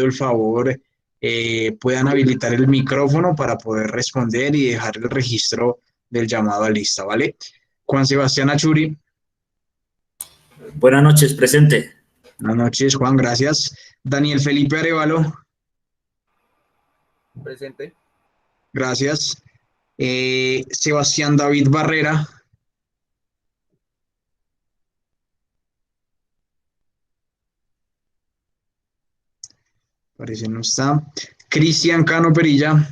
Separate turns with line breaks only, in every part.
el favor puedan habilitar el micrófono para poder responder y dejar el registro del llamado a lista, ¿vale? Juan Sebastián Achuri.
Buenas noches, presente.
Buenas noches, Juan, gracias. Daniel Felipe Arevalo.
Presente.
Gracias. Sebastián David Barrera. Parece no está. Cristian Cano Perilla.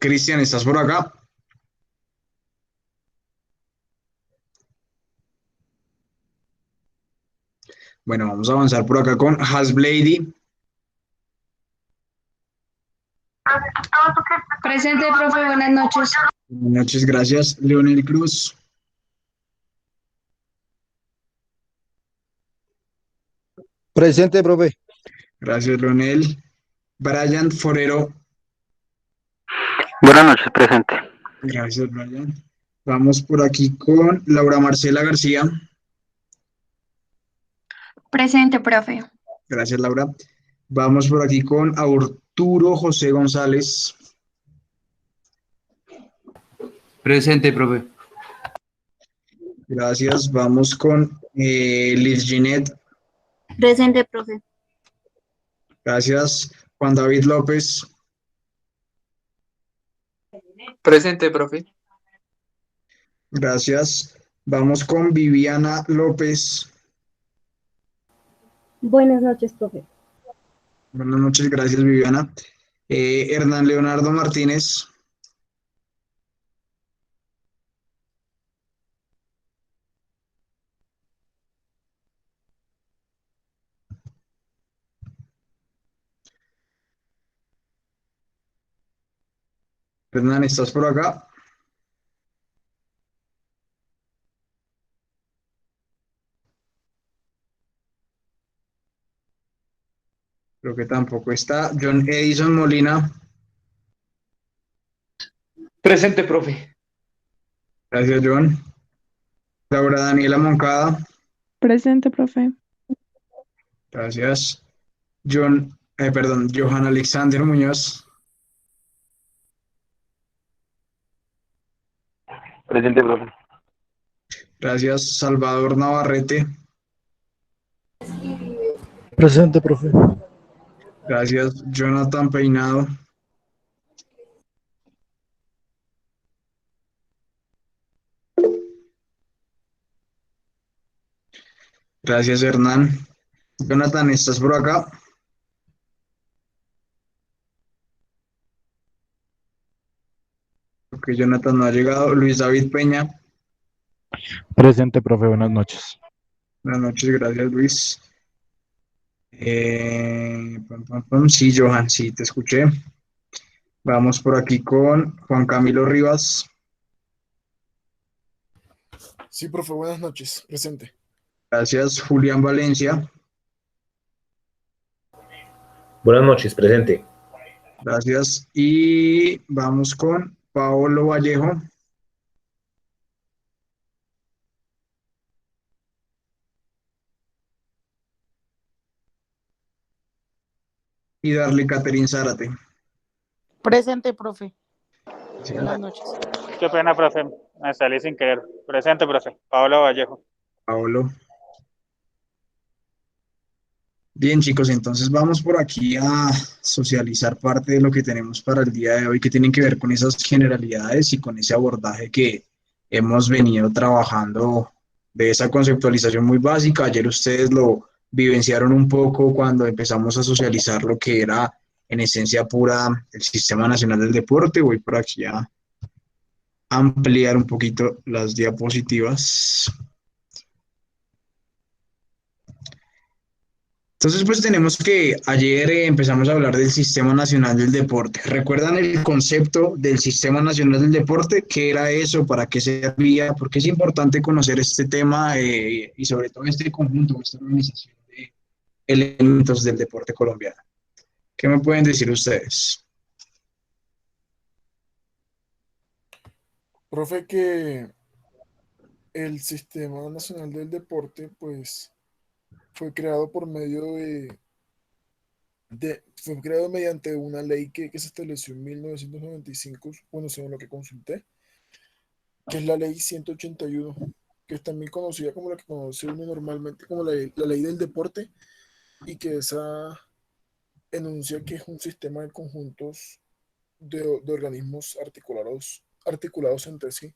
Cristian, ¿estás por acá? Bueno, vamos a avanzar por acá con Hasblady.
Presente, profe, buenas noches.
Buenas noches, gracias. Leonel Cruz.
Presente, profe.
Gracias, Leonel. Brian Forero.
Buenas noches, presente.
Gracias, Brian. Vamos por aquí con Laura Marcela García.
Presente, profe.
Gracias, Laura. Vamos por aquí con Arturo José González.
Presente, profe.
Gracias. Vamos con Liz Ginette.
Presente, profe.
Gracias. Juan David López.
Presente, profe.
Gracias. Vamos con Viviana López.
Buenas noches, profe.
Buenas noches, gracias, Viviana. Hernán Leonardo Martínez. Hernán, ¿estás por acá? Creo que tampoco está. John Edison Molina.
Presente, profe.
Gracias, John. Laura Daniela Moncada.
Presente, profe.
Gracias. Johan Alexander Muñoz.
Presente, profe.
Gracias. Salvador Navarrete.
Presente, profe.
Gracias. Jonathan Peinado. Gracias, Hernán. Jonathan, ¿estás por acá? Ok, Jonathan no ha llegado. Luis David Peña.
Presente, profe. Buenas noches.
Buenas noches, gracias, Luis. Sí, Johan, sí, te escuché. Vamos por aquí con Juan Camilo Rivas.
Sí, profe, buenas noches. Presente.
Gracias, Julián Valencia.
Buenas noches, presente.
Gracias. Y vamos con Paolo Vallejo. Y darle Catherine Zárate.
Presente, profe.
Sí.
Buenas noches.
Qué pena, profe. Me salí sin querer. Presente, profe. Pablo Vallejo.
Paolo. Bien, chicos, entonces vamos por aquí a socializar parte de lo que tenemos para el día de hoy, que tienen que ver con esas generalidades y con ese abordaje que hemos venido trabajando de esa conceptualización muy básica. Ayer ustedes lo vivenciaron un poco cuando empezamos a socializar lo que era en esencia pura el Sistema Nacional del Deporte. Voy por aquí a ampliar un poquito las diapositivas. Entonces, pues tenemos que ayer empezamos a hablar del Sistema Nacional del Deporte. ¿Recuerdan el concepto del Sistema Nacional del Deporte? ¿Qué era eso? ¿Para qué servía? ¿Por qué es importante conocer este tema y sobre todo este conjunto, esta organización elementos del deporte colombiano. ¿Qué me pueden decir ustedes?
Profe, que el Sistema Nacional del Deporte, pues, fue creado por medio fue creado mediante una ley que se estableció en 1995, bueno, según lo que consulté, que es la ley 181, que es también conocida como la que conoce uno normalmente como la ley del deporte, y que esa enuncia que es un sistema de conjuntos de organismos articulados entre sí,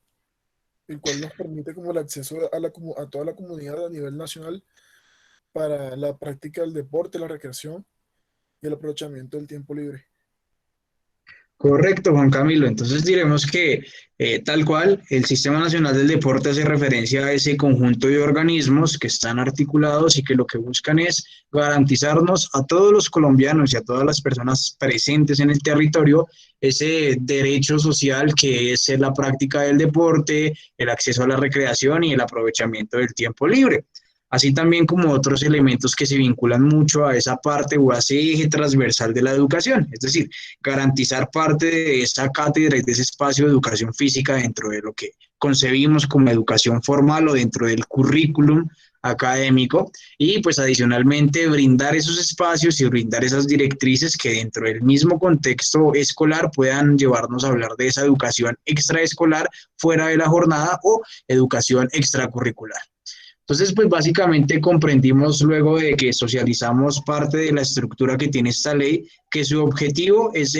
el cual nos permite como el acceso a toda la comunidad a nivel nacional para la práctica del deporte, la recreación y el aprovechamiento del tiempo libre.
Correcto, Juan Camilo. Entonces diremos que tal cual el Sistema Nacional del Deporte hace referencia a ese conjunto de organismos que están articulados y que lo que buscan es garantizarnos a todos los colombianos y a todas las personas presentes en el territorio ese derecho social que es la práctica del deporte, el acceso a la recreación y el aprovechamiento del tiempo libre. Así también como otros elementos que se vinculan mucho a esa parte o a ese eje transversal de la educación, es decir, garantizar parte de esa cátedra y de ese espacio de educación física dentro de lo que concebimos como educación formal o dentro del currículum académico, y pues adicionalmente brindar esos espacios y brindar esas directrices que dentro del mismo contexto escolar puedan llevarnos a hablar de esa educación extraescolar fuera de la jornada o educación extracurricular. Entonces, pues básicamente comprendimos luego de que socializamos parte de la estructura que tiene esta ley, que su objetivo es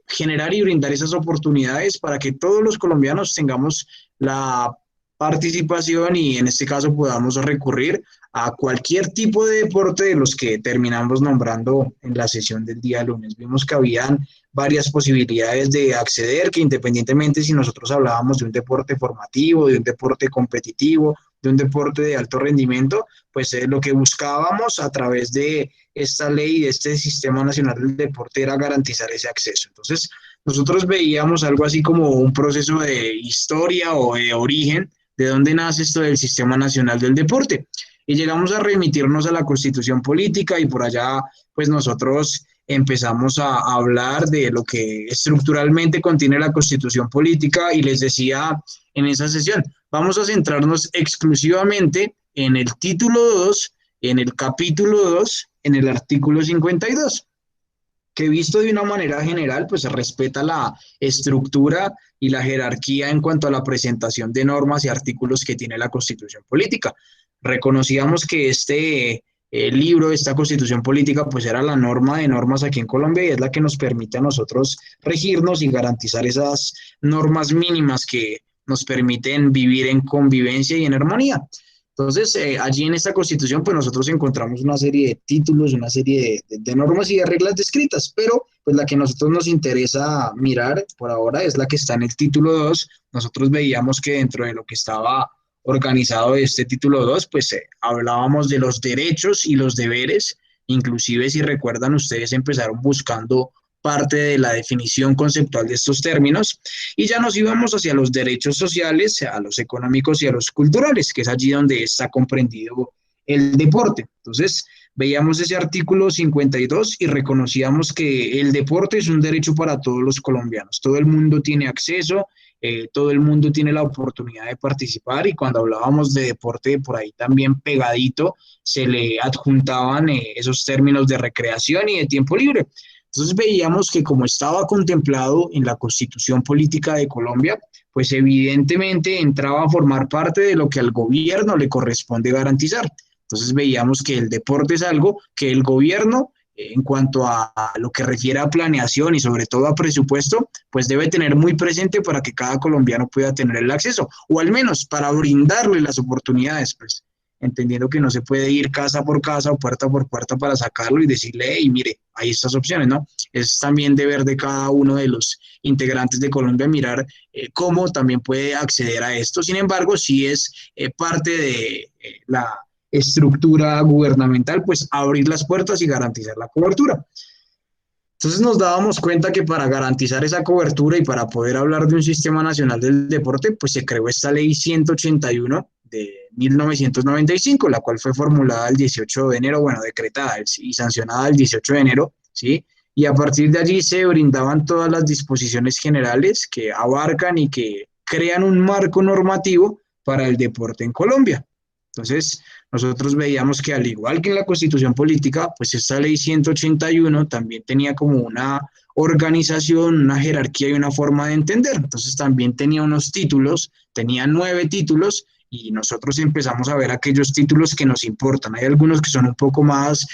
generar y brindar esas oportunidades para que todos los colombianos tengamos la participación y en este caso podamos recurrir a cualquier tipo de deporte de los que terminamos nombrando en la sesión del día lunes. Vimos que habían varias posibilidades de acceder, que independientemente si nosotros hablábamos de un deporte formativo, de un deporte competitivo, de un deporte de alto rendimiento, pues lo que buscábamos a través de esta ley, de este Sistema Nacional del Deporte, era garantizar ese acceso. Entonces, nosotros veíamos algo así como un proceso de historia o de origen, de dónde nace esto del Sistema Nacional del Deporte. Y llegamos a remitirnos a la Constitución Política y por allá, pues nosotros empezamos a hablar de lo que estructuralmente contiene la Constitución Política y les decía en esa sesión, vamos a centrarnos exclusivamente en el título 2, en el capítulo 2, en el artículo 52, que visto de una manera general, pues respeta la estructura y la jerarquía en cuanto a la presentación de normas y artículos que tiene la Constitución Política. Reconocíamos que este libro, esta Constitución Política, pues era la norma de normas aquí en Colombia y es la que nos permite a nosotros regirnos y garantizar esas normas mínimas que nos permiten vivir en convivencia y en armonía. Entonces, allí en esta Constitución, pues nosotros encontramos una serie de títulos, una serie de normas y de reglas descritas, pero pues la que a nosotros nos interesa mirar por ahora es la que está en el título 2. Nosotros veíamos que dentro de lo que estaba organizado de este título 2, pues hablábamos de los derechos y los deberes, inclusive si recuerdan ustedes empezaron buscando parte de la definición conceptual de estos términos, y ya nos íbamos hacia los derechos sociales, a los económicos y a los culturales, que es allí donde está comprendido el deporte. Entonces, veíamos ese artículo 52 y reconocíamos que el deporte es un derecho para todos los colombianos. Todo el mundo tiene acceso, todo el mundo tiene la oportunidad de participar, y cuando hablábamos de deporte, por ahí también pegadito se le adjuntaban esos términos de recreación y de tiempo libre. Entonces veíamos que como estaba contemplado en la Constitución Política de Colombia, pues evidentemente entraba a formar parte de lo que al gobierno le corresponde garantizar. Entonces veíamos que el deporte es algo que el gobierno, en cuanto a lo que refiere a planeación y sobre todo a presupuesto, pues debe tener muy presente para que cada colombiano pueda tener el acceso, o al menos para brindarle las oportunidades, pues entendiendo que no se puede ir casa por casa o puerta por puerta para sacarlo y decirle, hey, mire, hay estas opciones, ¿no? Es también deber de cada uno de los integrantes de Colombia mirar cómo también puede acceder a esto. Sin embargo, si es parte de la estructura gubernamental, pues abrir las puertas y garantizar la cobertura. Entonces nos dábamos cuenta que para garantizar esa cobertura y para poder hablar de un Sistema Nacional del Deporte, pues se creó esta ley 181 1995, la cual fue formulada el 18 de enero, bueno, decretada y sancionada el 18 de enero, ¿sí? Y a partir de allí se brindaban todas las disposiciones generales que abarcan y que crean un marco normativo para el deporte en Colombia. Entonces, nosotros veíamos que al igual que en la Constitución Política, pues esta ley 181 también tenía como una organización, una jerarquía y una forma de entender. Entonces también tenía unos títulos, tenía 9 títulos, y nosotros empezamos a ver aquellos títulos que nos importan. Hay algunos que son un poco más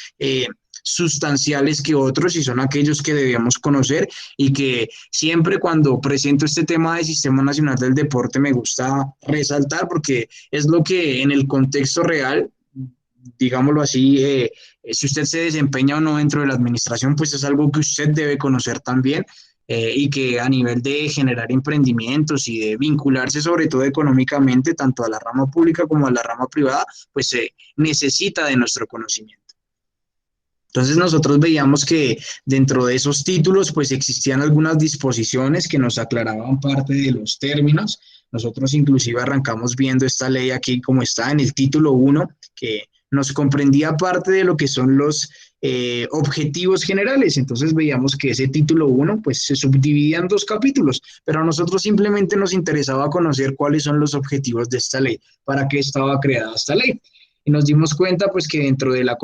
sustanciales que otros y son aquellos que debíamos conocer y que siempre cuando presento este tema de Sistema Nacional del Deporte me gusta resaltar porque es lo que en el contexto real, digámoslo así, si usted se desempeña o no dentro de la administración, pues es algo que usted debe conocer también. Y que a nivel de generar emprendimientos y de vincularse sobre todo económicamente tanto a la rama pública como a la rama privada, pues se necesita de nuestro conocimiento. Entonces nosotros veíamos que dentro de esos títulos pues existían algunas disposiciones que nos aclaraban parte de los términos. Nosotros inclusive arrancamos viendo esta ley aquí como está en el título 1, que nos comprendía parte de lo que son los objetivos generales. Entonces veíamos que ese título 1 pues se subdividía en 2 capítulos, pero a nosotros simplemente nos interesaba conocer cuáles son los objetivos de esta ley, para qué estaba creada esta ley. Y nos dimos cuenta pues que dentro de la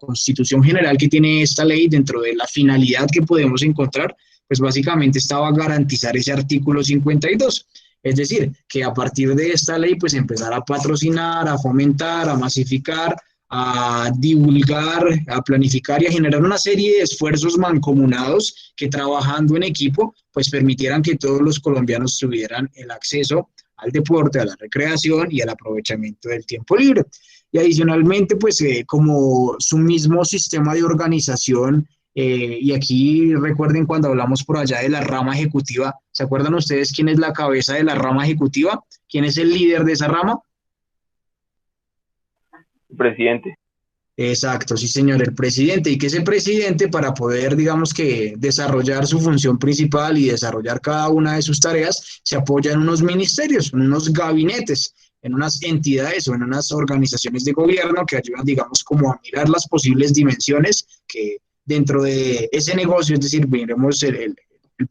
Constitución General que tiene esta ley, dentro de la finalidad que podemos encontrar, pues básicamente estaba garantizar ese artículo 52. Es decir, que a partir de esta ley pues empezar a patrocinar, a fomentar, a masificar, a divulgar, a planificar y a generar una serie de esfuerzos mancomunados que trabajando en equipo pues permitieran que todos los colombianos tuvieran el acceso al deporte, a la recreación y al aprovechamiento del tiempo libre. Y adicionalmente pues como su mismo sistema de organización, y aquí recuerden cuando hablamos por allá de la rama ejecutiva, ¿se acuerdan ustedes quién es la cabeza de la rama ejecutiva? ¿Quién es el líder de esa rama?
Presidente.
Exacto, sí señor, el presidente. Y que ese presidente, para poder, digamos que, desarrollar su función principal y desarrollar cada una de sus tareas, se apoya en unos ministerios, en unos gabinetes, en unas entidades o en unas organizaciones de gobierno que ayudan, digamos, como a mirar las posibles dimensiones que dentro de ese negocio, es decir, miremos el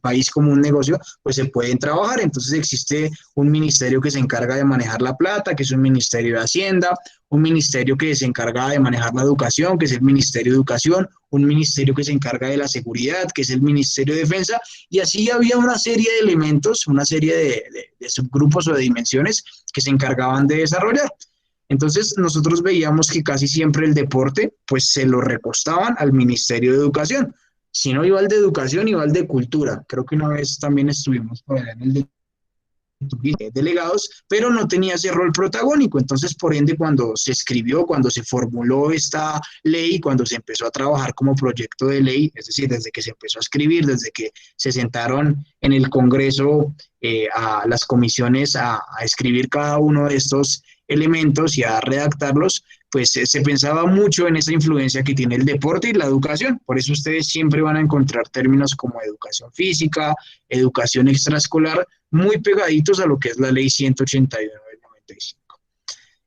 país como un negocio, pues se pueden trabajar. Entonces existe un ministerio que se encarga de manejar la plata, que es un ministerio de Hacienda, un ministerio que se encarga de manejar la educación, que es el Ministerio de Educación, un ministerio que se encarga de la seguridad, que es el Ministerio de Defensa, y así había una serie de elementos, una serie de subgrupos o de dimensiones que se encargaban de desarrollar. Entonces nosotros veíamos que casi siempre el deporte pues se lo recostaban al Ministerio de Educación. Si no iba al de Educación, iba al de Cultura. Creo que una vez también estuvimos por allá en el de delegados, pero no tenía ese rol protagónico. Entonces, por ende, cuando se escribió, cuando se formuló esta ley, cuando se empezó a trabajar como proyecto de ley, es decir, desde que se empezó a escribir, desde que se sentaron en el Congreso a las comisiones a escribir cada uno de estos elementos y a redactarlos, pues se pensaba mucho en esa influencia que tiene el deporte y la educación. Por eso ustedes siempre van a encontrar términos como educación física, educación extraescolar, muy pegaditos a lo que es la ley 181 del 95.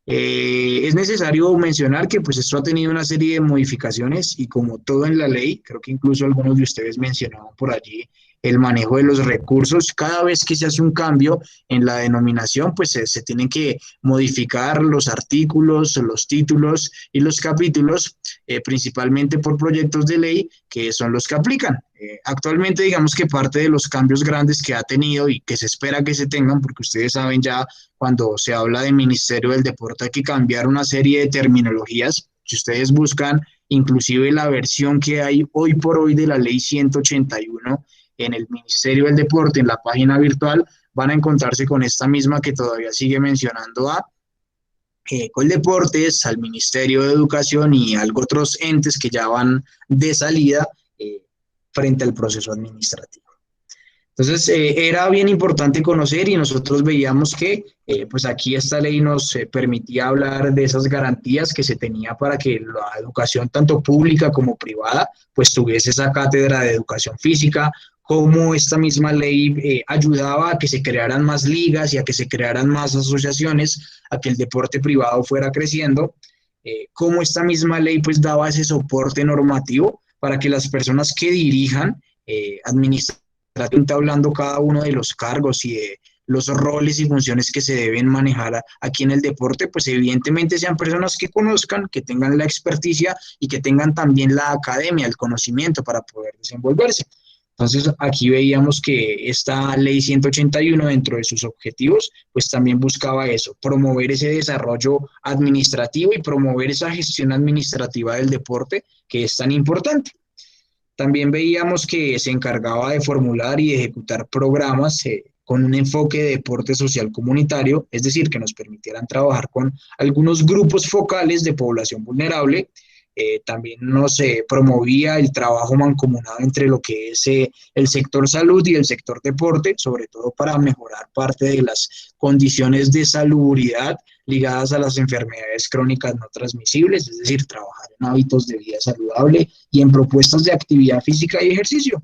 Es necesario mencionar que pues esto ha tenido una serie de modificaciones y como todo en la ley, creo que incluso algunos de ustedes mencionaban por allí el manejo de los recursos. Cada vez que se hace un cambio en la denominación, pues se tienen que modificar los artículos, los títulos y los capítulos, principalmente por proyectos de ley que son los que aplican. Actualmente digamos que parte de los cambios grandes que ha tenido y que se espera que se tengan, porque ustedes saben ya cuando se habla de Ministerio del Deporte hay que cambiar una serie de terminologías. Si ustedes buscan inclusive la versión que hay hoy por hoy de la ley 181 en el Ministerio del Deporte, en la página virtual, van a encontrarse con esta misma que todavía sigue mencionando a Coldeportes, al Ministerio de Educación y a otros entes que ya van de salida frente al proceso administrativo. Entonces, era bien importante conocer y nosotros veíamos que pues aquí esta ley nos permitía hablar de esas garantías que se tenía para que la educación tanto pública como privada pues tuviese esa cátedra de educación física, cómo esta misma ley ayudaba a que se crearan más ligas y a que se crearan más asociaciones, a que el deporte privado fuera creciendo, cómo esta misma ley pues daba ese soporte normativo para que las personas que dirijan administrativamente hablando cada uno de los cargos y de los roles y funciones que se deben manejar aquí en el deporte, pues evidentemente sean personas que conozcan, que tengan la experticia y que tengan también la academia, el conocimiento para poder desenvolverse. Entonces, aquí veíamos que esta ley 181 dentro de sus objetivos, pues también buscaba eso, promover ese desarrollo administrativo y promover esa gestión administrativa del deporte que es tan importante. También veíamos que se encargaba de formular y de ejecutar programas con un enfoque de deporte social comunitario, es decir, que nos permitieran trabajar con algunos grupos focales de población vulnerable. También nos promovía el trabajo mancomunado entre lo que es el sector salud y el sector deporte, sobre todo para mejorar parte de las condiciones de salubridad ligadas a las enfermedades crónicas no transmisibles, es decir, trabajar en hábitos de vida saludable y en propuestas de actividad física y ejercicio.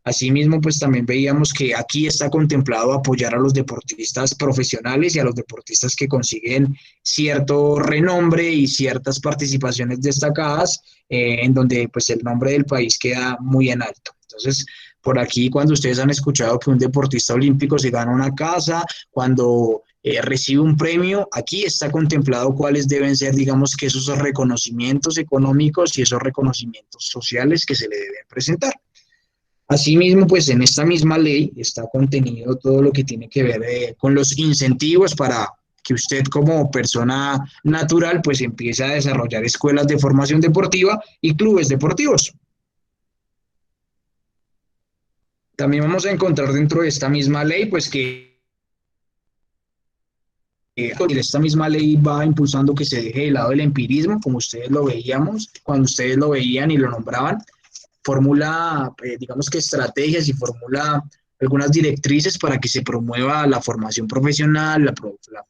Asimismo, pues también veíamos que aquí está contemplado apoyar a los deportistas profesionales y a los deportistas que consiguen cierto renombre y ciertas participaciones destacadas, en donde pues el nombre del país queda muy en alto. Entonces, por aquí cuando ustedes han escuchado que un deportista olímpico se gana una casa, cuando recibe un premio, aquí está contemplado cuáles deben ser, digamos, que esos reconocimientos económicos y esos reconocimientos sociales que se le deben presentar. Asimismo, pues en esta misma ley está contenido todo lo que tiene que ver con los incentivos para que usted como persona natural pues empiece a desarrollar escuelas de formación deportiva y clubes deportivos. También vamos a encontrar dentro de esta misma ley pues que esta misma ley va impulsando que se deje de lado el empirismo, como ustedes lo veíamos, cuando ustedes lo veían y lo nombraban, formula, digamos que estrategias y formula algunas directrices para que se promueva la formación profesional, la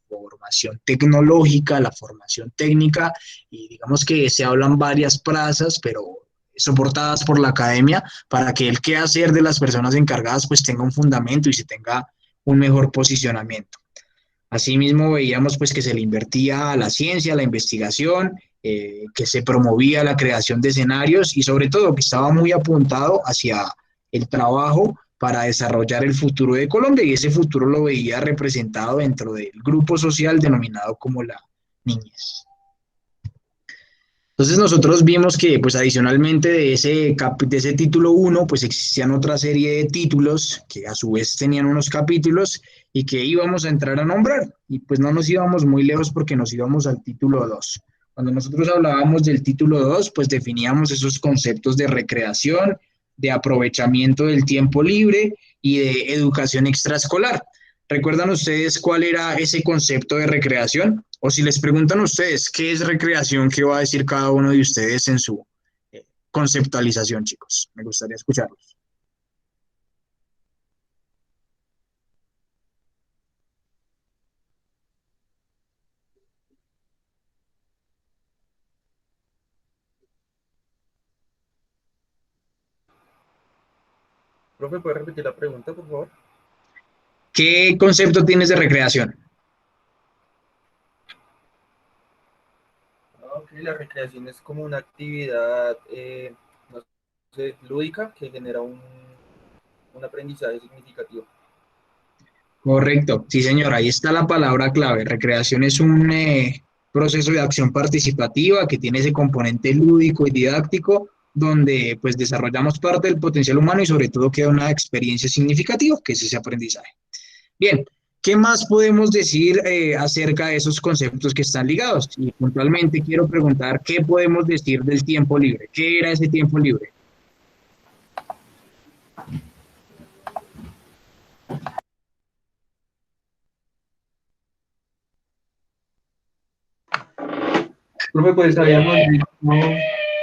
formación tecnológica, la formación técnica, y digamos que se hablan varias plazas, pero soportadas por la academia, para que el quehacer de las personas encargadas pues tenga un fundamento y se tenga un mejor posicionamiento. Asimismo, veíamos pues que se le invertía a la ciencia, a la investigación, que se promovía la creación de escenarios y sobre todo que estaba muy apuntado hacia el trabajo para desarrollar el futuro de Colombia, y ese futuro lo veía representado dentro del grupo social denominado como la niñez. Entonces nosotros vimos que pues adicionalmente de ese título 1 pues existían otra serie de títulos que a su vez tenían unos capítulos y que íbamos a entrar a nombrar, y pues no nos íbamos muy lejos porque nos íbamos al título 2. Cuando nosotros hablábamos del título 2 pues definíamos esos conceptos de recreación, de aprovechamiento del tiempo libre y de educación extraescolar. ¿Recuerdan ustedes cuál era ese concepto de recreación? O si les preguntan a ustedes qué es recreación, ¿qué va a decir cada uno de ustedes en su conceptualización, chicos? Me gustaría escucharlos.
Profe, ¿puede repetir la pregunta, por favor?
¿Qué concepto tienes de recreación?
Ok, la recreación es como una actividad no sé, lúdica que genera un aprendizaje significativo.
Correcto, sí señor, ahí está la palabra clave. Recreación es un proceso de acción participativa que tiene ese componente lúdico y didáctico, donde pues desarrollamos parte del potencial humano y sobre todo queda una experiencia significativa, que es ese aprendizaje. Bien, ¿qué más podemos decir acerca de esos conceptos que están ligados? Y puntualmente quiero preguntar, ¿qué podemos decir del tiempo libre? ¿Qué era ese tiempo libre?
Profe, pues habíamos visto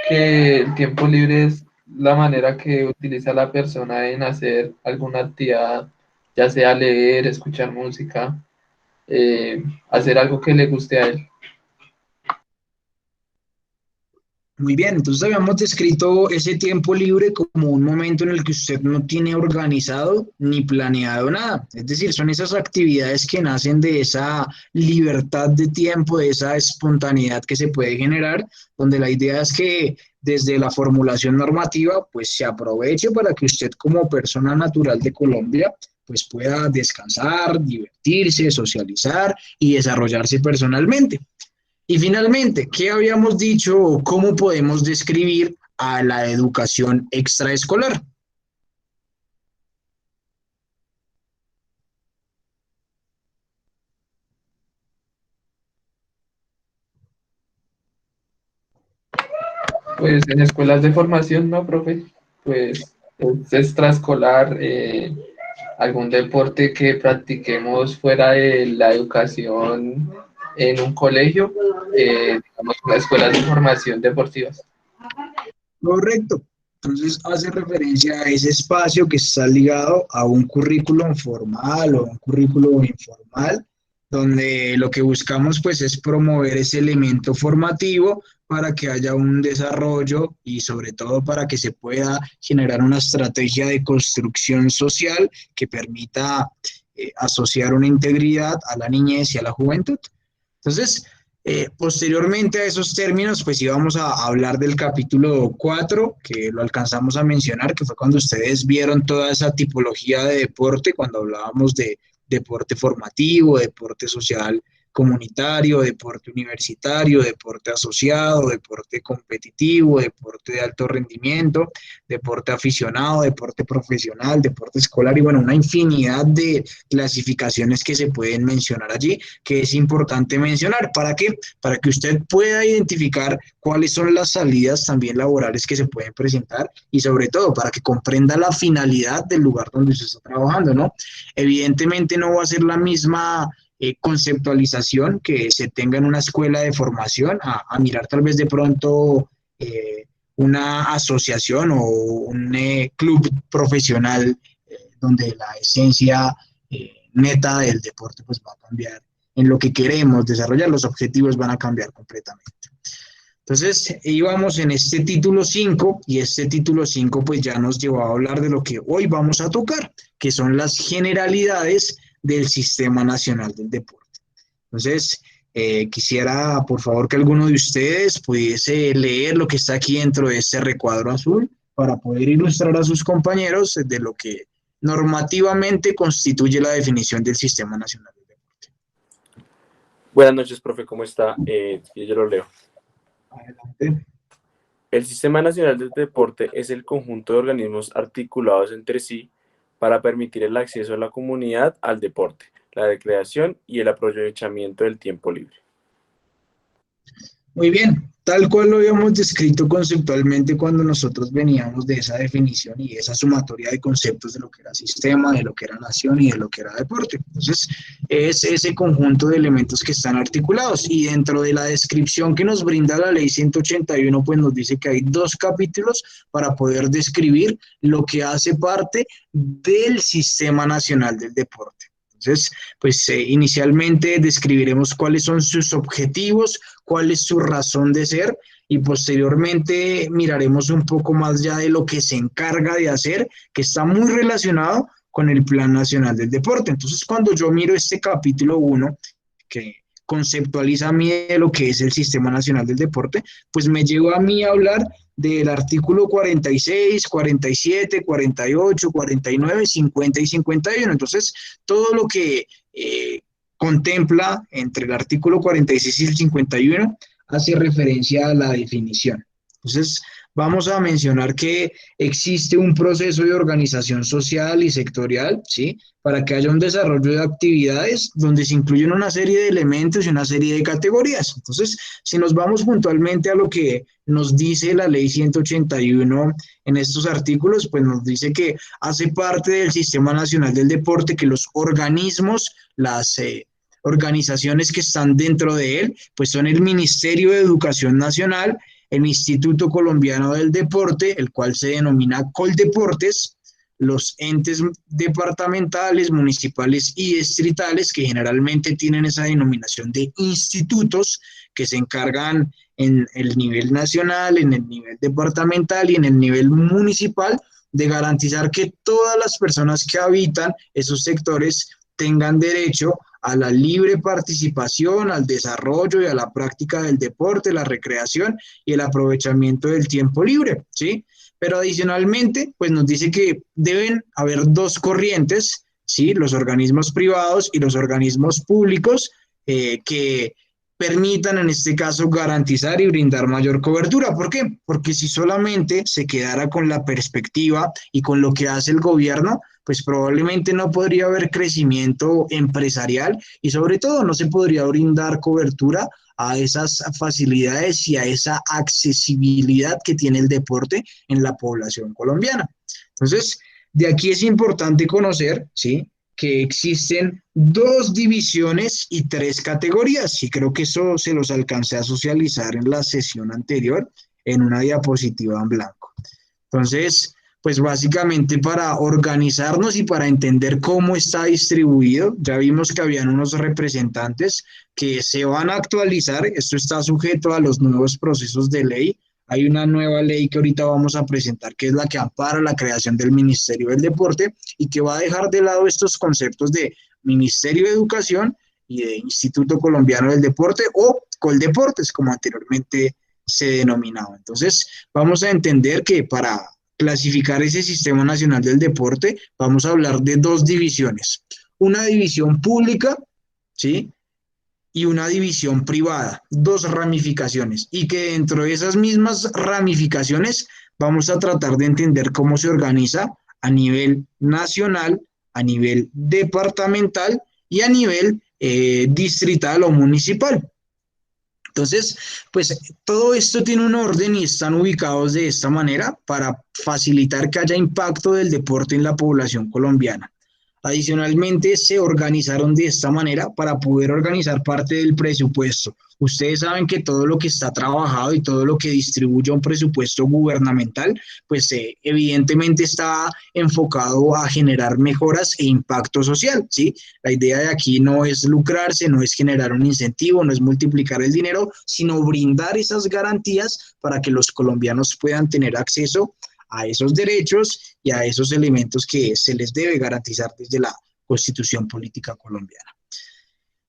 que el tiempo libre es la manera que utiliza la persona en hacer alguna actividad, ya sea leer, escuchar música, hacer algo que le guste a él.
Muy bien, entonces habíamos descrito ese tiempo libre como un momento en el que usted no tiene organizado ni planeado nada. Es decir, son esas actividades que nacen de esa libertad de tiempo, de esa espontaneidad que se puede generar, donde la idea es que desde la formulación normativa, pues se aproveche para que usted como persona natural de Colombia, pues pueda descansar, divertirse, socializar y desarrollarse personalmente. Y finalmente, ¿qué habíamos dicho o cómo podemos describir a la educación extraescolar?
Pues en escuelas de formación, ¿no, profe? Pues es extraescolar, algún deporte que practiquemos fuera de la educación en un colegio, digamos, las escuelas de formación deportivas.
Correcto. Entonces hace referencia a ese espacio que está ligado a un currículum formal o un currículum informal, donde lo que buscamos pues es promover ese elemento formativo para que haya un desarrollo y sobre todo para que se pueda generar una estrategia de construcción social que permita asociar una integridad a la niñez y a la juventud. Entonces, posteriormente a esos términos, pues íbamos a hablar del capítulo 4, que lo alcanzamos a mencionar, que fue cuando ustedes vieron toda esa tipología de deporte, cuando hablábamos de deporte formativo, deporte social comunitario, deporte universitario, deporte asociado, deporte competitivo, deporte de alto rendimiento, deporte aficionado, deporte profesional, deporte escolar y bueno, una infinidad de clasificaciones que se pueden mencionar allí, que es importante mencionar. ¿Para qué? Para que usted pueda identificar cuáles son las salidas también laborales que se pueden presentar y sobre todo para que comprenda la finalidad del lugar donde usted está trabajando, ¿no? Evidentemente no va a ser la misma conceptualización que se tenga en una escuela de formación a mirar tal vez de pronto una asociación o un club profesional donde la esencia neta del deporte pues va a cambiar en lo que queremos desarrollar, los objetivos van a cambiar completamente. Entonces, íbamos en este título 5 y este título 5 pues ya nos llevó a hablar de lo que hoy vamos a tocar, que son las generalidades del Sistema Nacional del Deporte. Entonces, quisiera por favor que alguno de ustedes pudiese leer lo que está aquí dentro de este recuadro azul para poder ilustrar a sus compañeros de lo que normativamente constituye la definición del Sistema Nacional del Deporte.
Buenas noches, profe, ¿cómo está? Yo lo leo.
Adelante.
El Sistema Nacional del Deporte es el conjunto de organismos articulados entre sí para permitir el acceso de la comunidad al deporte, la recreación y el aprovechamiento del tiempo libre.
Muy bien, tal cual lo habíamos descrito conceptualmente cuando nosotros veníamos de esa definición y esa sumatoria de conceptos de lo que era sistema, de lo que era nación y de lo que era deporte. Entonces, es ese conjunto de elementos que están articulados y dentro de la descripción que nos brinda la ley 181, pues nos dice que hay 2 capítulos para poder describir lo que hace parte del Sistema Nacional del Deporte. Entonces, pues inicialmente describiremos cuáles son sus objetivos, cuál es su razón de ser y posteriormente miraremos un poco más ya de lo que se encarga de hacer, que está muy relacionado con el Plan Nacional del Deporte. Entonces, cuando yo miro este capítulo 1, que conceptualiza a mí de lo que es el Sistema Nacional del Deporte, pues me lleva a mí a hablar del artículo 46, 47, 48, 49, 50 y 51. Entonces, todo lo que contempla entre el artículo 46 y el 51 hace referencia a la definición. Entonces, vamos a mencionar que existe un proceso de organización social y sectorial, ¿sí? Para que haya un desarrollo de actividades donde se incluyen una serie de elementos y una serie de categorías. Entonces, si nos vamos puntualmente a lo que nos dice la ley 181 en estos artículos, pues nos dice que hace parte del Sistema Nacional del Deporte que los organismos, las organizaciones que están dentro de él, pues son el Ministerio de Educación Nacional, el Instituto Colombiano del Deporte, el cual se denomina Coldeportes, los entes departamentales, municipales y distritales, que generalmente tienen esa denominación de institutos, que se encargan en el nivel nacional, en el nivel departamental y en el nivel municipal de garantizar que todas las personas que habitan esos sectores tengan derecho a la libre participación, al desarrollo y a la práctica del deporte, la recreación y el aprovechamiento del tiempo libre, ¿sí? Pero adicionalmente, pues nos dice que deben haber dos corrientes, ¿sí? Los organismos privados y los organismos públicos que permitan en este caso garantizar y brindar mayor cobertura. ¿Por qué? Porque si solamente se quedara con la perspectiva y con lo que hace el gobierno, pues probablemente no podría haber crecimiento empresarial y sobre todo no se podría brindar cobertura a esas facilidades y a esa accesibilidad que tiene el deporte en la población colombiana. Entonces, de aquí es importante conocer, ¿sí?, que existen 2 divisiones y 3 categorías, y creo que eso se los alcancé a socializar en la sesión anterior en una diapositiva en blanco. Entonces, pues básicamente para organizarnos y para entender cómo está distribuido, ya vimos que habían unos representantes que se van a actualizar, esto está sujeto a los nuevos procesos de ley. Hay una nueva ley que ahorita vamos a presentar, que es la que ampara la creación del Ministerio del Deporte y que va a dejar de lado estos conceptos de Ministerio de Educación y de Instituto Colombiano del Deporte o Coldeportes, como anteriormente se denominaba. Entonces, vamos a entender que para clasificar ese Sistema Nacional del Deporte, vamos a hablar de 2 divisiones. Una división pública, ¿sí?, y una división privada, 2 ramificaciones, y que dentro de esas mismas ramificaciones vamos a tratar de entender cómo se organiza a nivel nacional, a nivel departamental y a nivel distrital o municipal. Entonces, pues todo esto tiene un orden y están ubicados de esta manera para facilitar que haya impacto del deporte en la población colombiana. Adicionalmente, se organizaron de esta manera para poder organizar parte del presupuesto. Ustedes saben que todo lo que está trabajado y todo lo que distribuye un presupuesto gubernamental, pues evidentemente está enfocado a generar mejoras e impacto social, ¿sí? La idea de aquí no es lucrarse, no es generar un incentivo, no es multiplicar el dinero, sino brindar esas garantías para que los colombianos puedan tener acceso a esos derechos y a esos elementos que se les debe garantizar desde la Constitución Política Colombiana.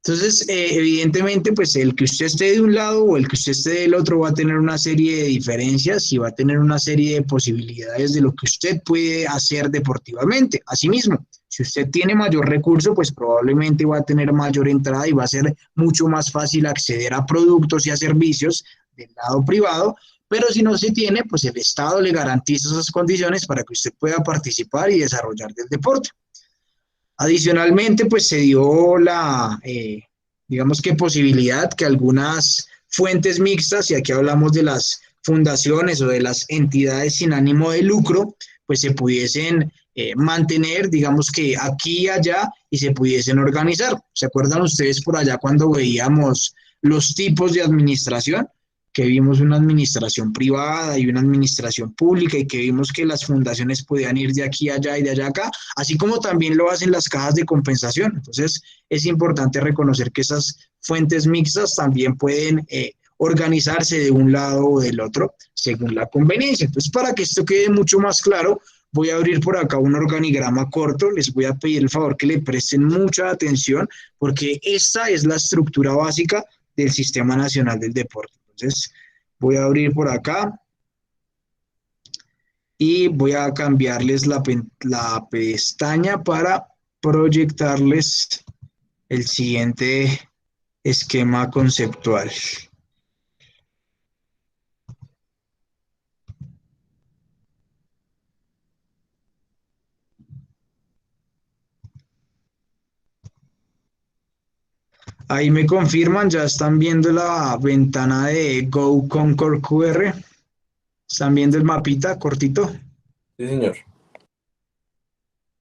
Entonces, evidentemente, pues el que usted esté de un lado o el que usted esté del otro va a tener una serie de diferencias y va a tener una serie de posibilidades de lo que usted puede hacer deportivamente. Asimismo, si usted tiene mayor recurso, pues probablemente va a tener mayor entrada y va a ser mucho más fácil acceder a productos y a servicios del lado privado. Pero si no se tiene, pues el Estado le garantiza esas condiciones para que usted pueda participar y desarrollar del deporte. Adicionalmente, pues se dio la, digamos que posibilidad que algunas fuentes mixtas, y aquí hablamos de las fundaciones o de las entidades sin ánimo de lucro, pues se pudiesen mantener, digamos que aquí y allá, y se pudiesen organizar. ¿Se acuerdan ustedes por allá cuando veíamos los tipos de administración? Que vimos una administración privada y una administración pública y que vimos que las fundaciones podían ir de aquí a allá y de allá a acá, así como también lo hacen las cajas de compensación. Entonces, es importante reconocer que esas fuentes mixtas también pueden organizarse de un lado o del otro según la conveniencia. Entonces, para que esto quede mucho más claro, voy a abrir por acá un organigrama corto. Les voy a pedir el favor que le presten mucha atención porque esta es la estructura básica del Sistema Nacional del Deporte. Entonces, voy a abrir por acá y voy a cambiarles la pestaña para proyectarles el siguiente esquema conceptual. Ahí me confirman, ya están viendo la ventana de Go Concord QR. ¿Están viendo el mapita cortito?
Sí, señor.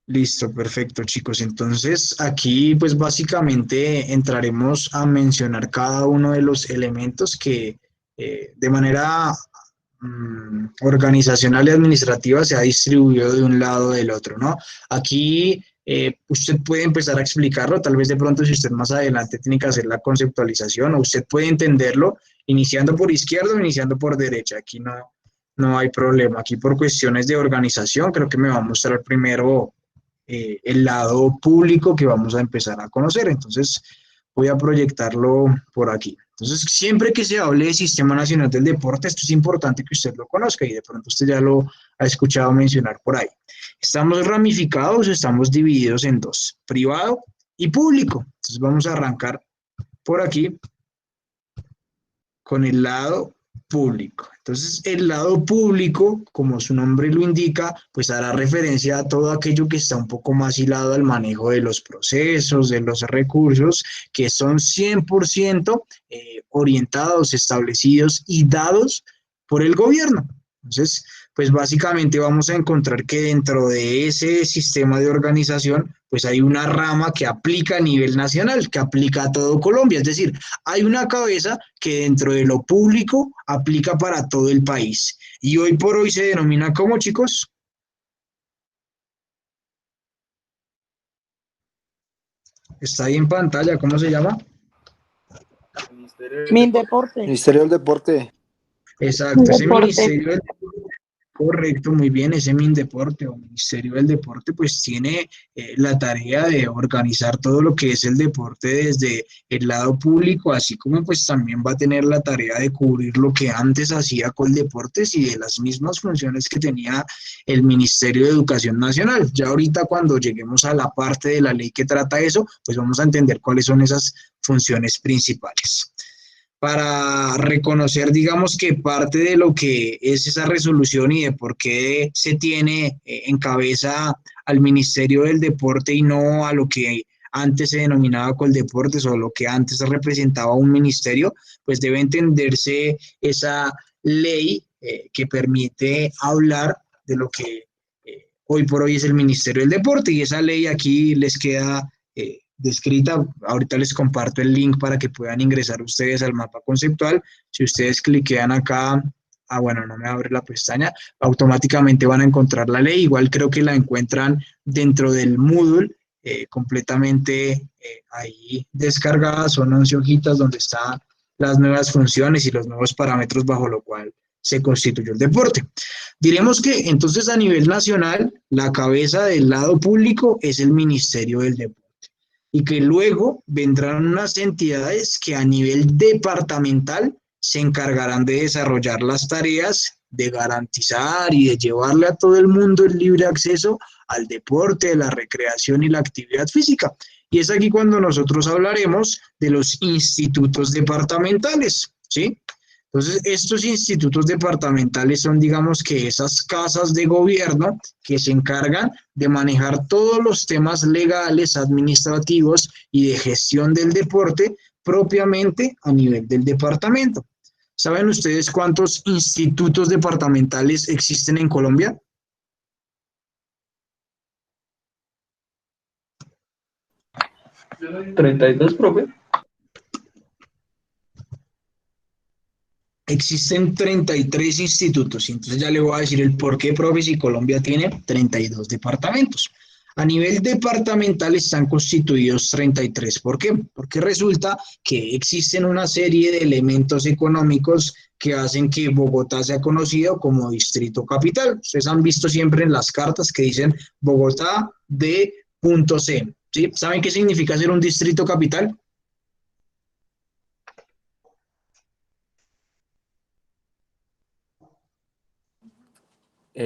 Listo, perfecto, chicos. Entonces, aquí pues básicamente entraremos a mencionar cada uno de los elementos que de manera organizacional y administrativa se ha distribuido de un lado o del otro, ¿no? Aquí usted puede empezar a explicarlo, tal vez de pronto si usted más adelante tiene que hacer la conceptualización, o usted puede entenderlo iniciando por izquierda o iniciando por derecha, aquí no hay problema. Aquí por cuestiones de organización creo que me va a mostrar primero el lado público que vamos a empezar a conocer, entonces voy a proyectarlo por aquí. Entonces, siempre que se hable de Sistema Nacional del Deporte, esto es importante que usted lo conozca y de pronto usted ya lo ha escuchado mencionar por ahí. Estamos ramificados, estamos divididos en dos, privado y público. Entonces, vamos a arrancar por aquí con el lado público. Entonces, el lado público, como su nombre lo indica, pues hará referencia a todo aquello que está un poco más hilado al manejo de los procesos, de los recursos, que son 100% orientados, establecidos y dados por el gobierno. Entonces, pues básicamente vamos a encontrar que dentro de ese sistema de organización, pues hay una rama que aplica a nivel nacional, que aplica a todo Colombia. Es decir, hay una cabeza que dentro de lo público aplica para todo el país. Y hoy por hoy se denomina ¿cómo, chicos? Está ahí en pantalla, ¿cómo se llama?
Mindeporte.
Ministerio del Deporte.
Exacto, ese
Deporte.
Ministerio del Correcto, muy bien, ese Mindeporte o Ministerio del Deporte pues tiene la tarea de organizar todo lo que es el deporte desde el lado público, así como pues también va a tener la tarea de cubrir lo que antes hacía Coldeportes y de las mismas funciones que tenía el Ministerio de Educación Nacional. Ya ahorita cuando lleguemos a la parte de la ley que trata eso, pues vamos a entender cuáles son esas funciones principales. Para reconocer, digamos, que parte de lo que es esa resolución y de por qué se tiene en cabeza al Ministerio del Deporte y no a lo que antes se denominaba Coldeportes o lo que antes representaba un ministerio, pues debe entenderse esa ley que permite hablar de lo que hoy por hoy es el Ministerio del Deporte, y esa ley aquí les queda descrita. Ahorita les comparto el link para que puedan ingresar ustedes al mapa conceptual. Si ustedes cliquean acá, bueno, no me abre la pestaña, automáticamente van a encontrar la ley. Igual creo que la encuentran dentro del Moodle, completamente ahí descargada. Son 11 hojitas donde están las nuevas funciones y los nuevos parámetros bajo lo cual se constituyó el deporte. Diremos que entonces a nivel nacional, la cabeza del lado público es el Ministerio del Deporte, y que luego vendrán unas entidades que a nivel departamental se encargarán de desarrollar las tareas de garantizar y de llevarle a todo el mundo el libre acceso al deporte, la recreación y la actividad física. Y es aquí cuando nosotros hablaremos de los institutos departamentales, ¿sí? Entonces, estos institutos departamentales son, digamos, que esas casas de gobierno que se encargan de manejar todos los temas legales, administrativos y de gestión del deporte propiamente a nivel del departamento. ¿Saben ustedes cuántos institutos departamentales existen en Colombia?
¿32, profe?
Existen 33 institutos, y entonces ya le voy a decir el por qué, profe, si Colombia tiene 32 departamentos. A nivel departamental están constituidos 33. ¿Por qué? Porque resulta que existen una serie de elementos económicos que hacen que Bogotá sea conocido como distrito capital. Ustedes han visto siempre en las cartas que dicen Bogotá D.C. ¿Sí? ¿Saben qué significa ser un distrito capital?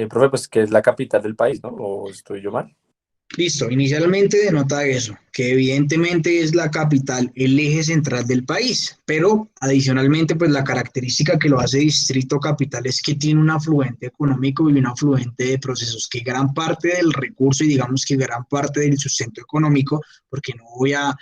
Profe, pues que es la capital del país, ¿no? ¿O estoy yo mal?
Listo, inicialmente denota eso, que evidentemente es la capital, el eje central del país, pero adicionalmente pues la característica que lo hace distrito capital es que tiene un afluente económico y un afluente de procesos, que gran parte del recurso y digamos que gran parte del sustento económico, porque no voy a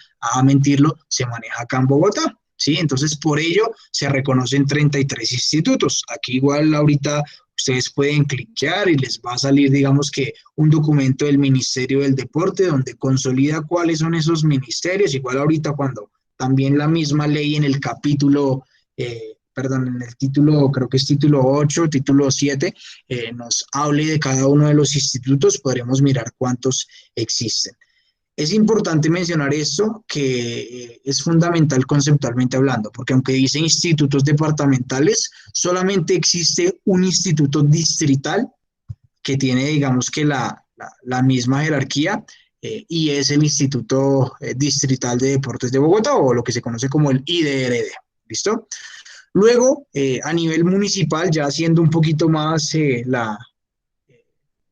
mentirlo, se maneja acá en Bogotá, ¿sí? Entonces por ello se reconocen 33 institutos. Aquí igual ahorita ustedes pueden cliquear y les va a salir, digamos que, un documento del Ministerio del Deporte donde consolida cuáles son esos ministerios. Igual ahorita cuando también la misma ley en el capítulo, perdón, en el título, creo que es título 8, título 7, nos hable de cada uno de los institutos, podremos mirar cuántos existen. Es importante mencionar esto, que es fundamental conceptualmente hablando, porque aunque dice institutos departamentales, solamente existe un instituto distrital que tiene, digamos que la misma jerarquía, y es el Instituto Distrital de Deportes de Bogotá, o lo que se conoce como el IDRD. ¿Listo? Luego, a nivel municipal, ya haciendo un poquito más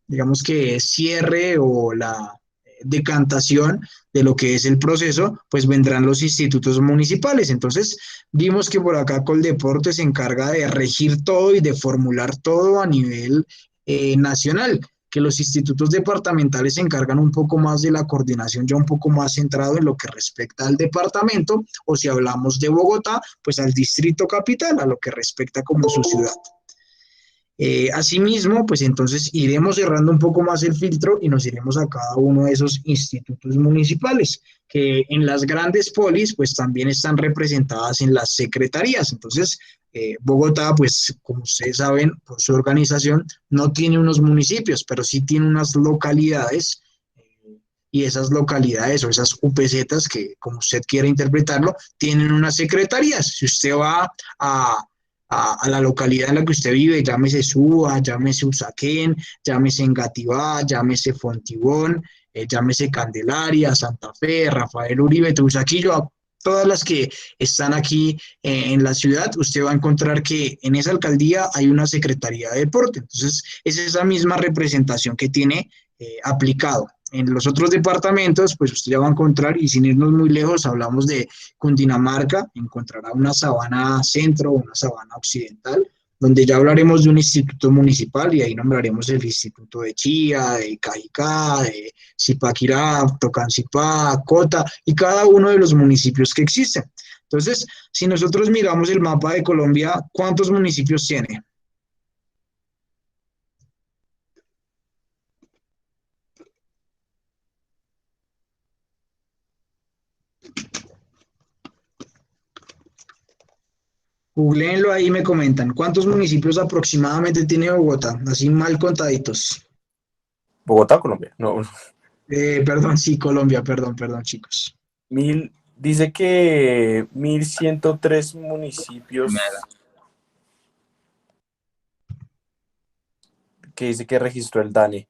digamos que cierre o la decantación de lo que es el proceso, pues vendrán los institutos municipales. Entonces, vimos que por acá Coldeportes se encarga de regir todo y de formular todo a nivel nacional, que los institutos departamentales se encargan un poco más de la coordinación, ya un poco más centrado en lo que respecta al departamento, o si hablamos de Bogotá, pues al distrito capital, a lo que respecta como su ciudad. Asimismo, pues entonces iremos cerrando un poco más el filtro y nos iremos a cada uno de esos institutos municipales, que en las grandes polis pues también están representadas en las secretarías. Entonces, Bogotá, pues como ustedes saben, por su organización, no tiene unos municipios, pero sí tiene unas localidades, y esas localidades o esas UPZs, que como usted quiera interpretarlo, tienen unas secretarías. Si usted va a la localidad en la que usted vive, llámese Suba, llámese Usaquén, llámese Engativá, llámese Fontibón, llámese Candelaria, Santa Fe, Rafael Uribe, Teusaquillo, todas las que están aquí en la ciudad, usted va a encontrar que en esa alcaldía hay una Secretaría de Deporte. Entonces, es esa misma representación que tiene aplicado. En los otros departamentos, pues usted ya va a encontrar, y sin irnos muy lejos, hablamos de Cundinamarca, encontrará una sabana centro, una sabana occidental, donde ya hablaremos de un instituto municipal, y ahí nombraremos el instituto de Chía, de Cajicá, de Zipaquirá, Tocancipá, Cota, y cada uno de los municipios que existen. Entonces, si nosotros miramos el mapa de Colombia, ¿cuántos municipios tiene? Googleenlo ahí y me comentan. ¿Cuántos municipios aproximadamente tiene Bogotá? Así mal contaditos.
Bogotá, Colombia. No.
Perdón, sí, Colombia, perdón, chicos.
Dice que 1103 municipios que dice que registró el DANE,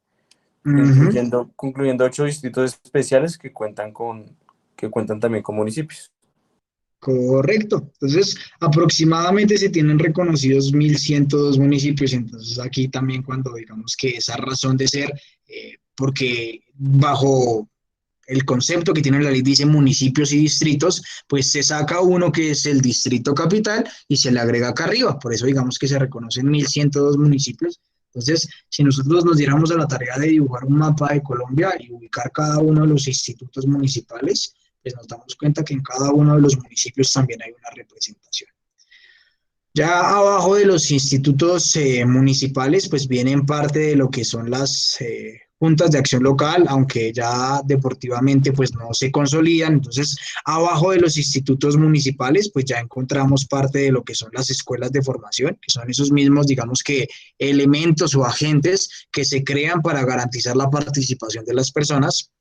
concluyendo 8 distritos especiales que cuentan también con municipios.
Correcto. Entonces, aproximadamente se tienen reconocidos 1102 municipios. Entonces, aquí también cuando digamos que esa razón de ser, porque bajo el concepto que tiene la ley dice municipios y distritos, pues se saca uno que es el distrito capital y se le agrega acá arriba. Por eso digamos que se reconocen 1102 municipios. Entonces, si nosotros nos diéramos a la tarea de dibujar un mapa de Colombia y ubicar cada uno de los institutos municipales, pues nos damos cuenta que en cada uno de los municipios también hay una representación. Ya abajo de los institutos municipales, pues vienen parte de lo que son las juntas de acción local, aunque ya deportivamente pues no se consolidan. Entonces, abajo de los institutos municipales, pues ya encontramos parte de lo que son las escuelas de formación, que son esos mismos, digamos que, elementos o agentes que se crean para garantizar la participación de las personas.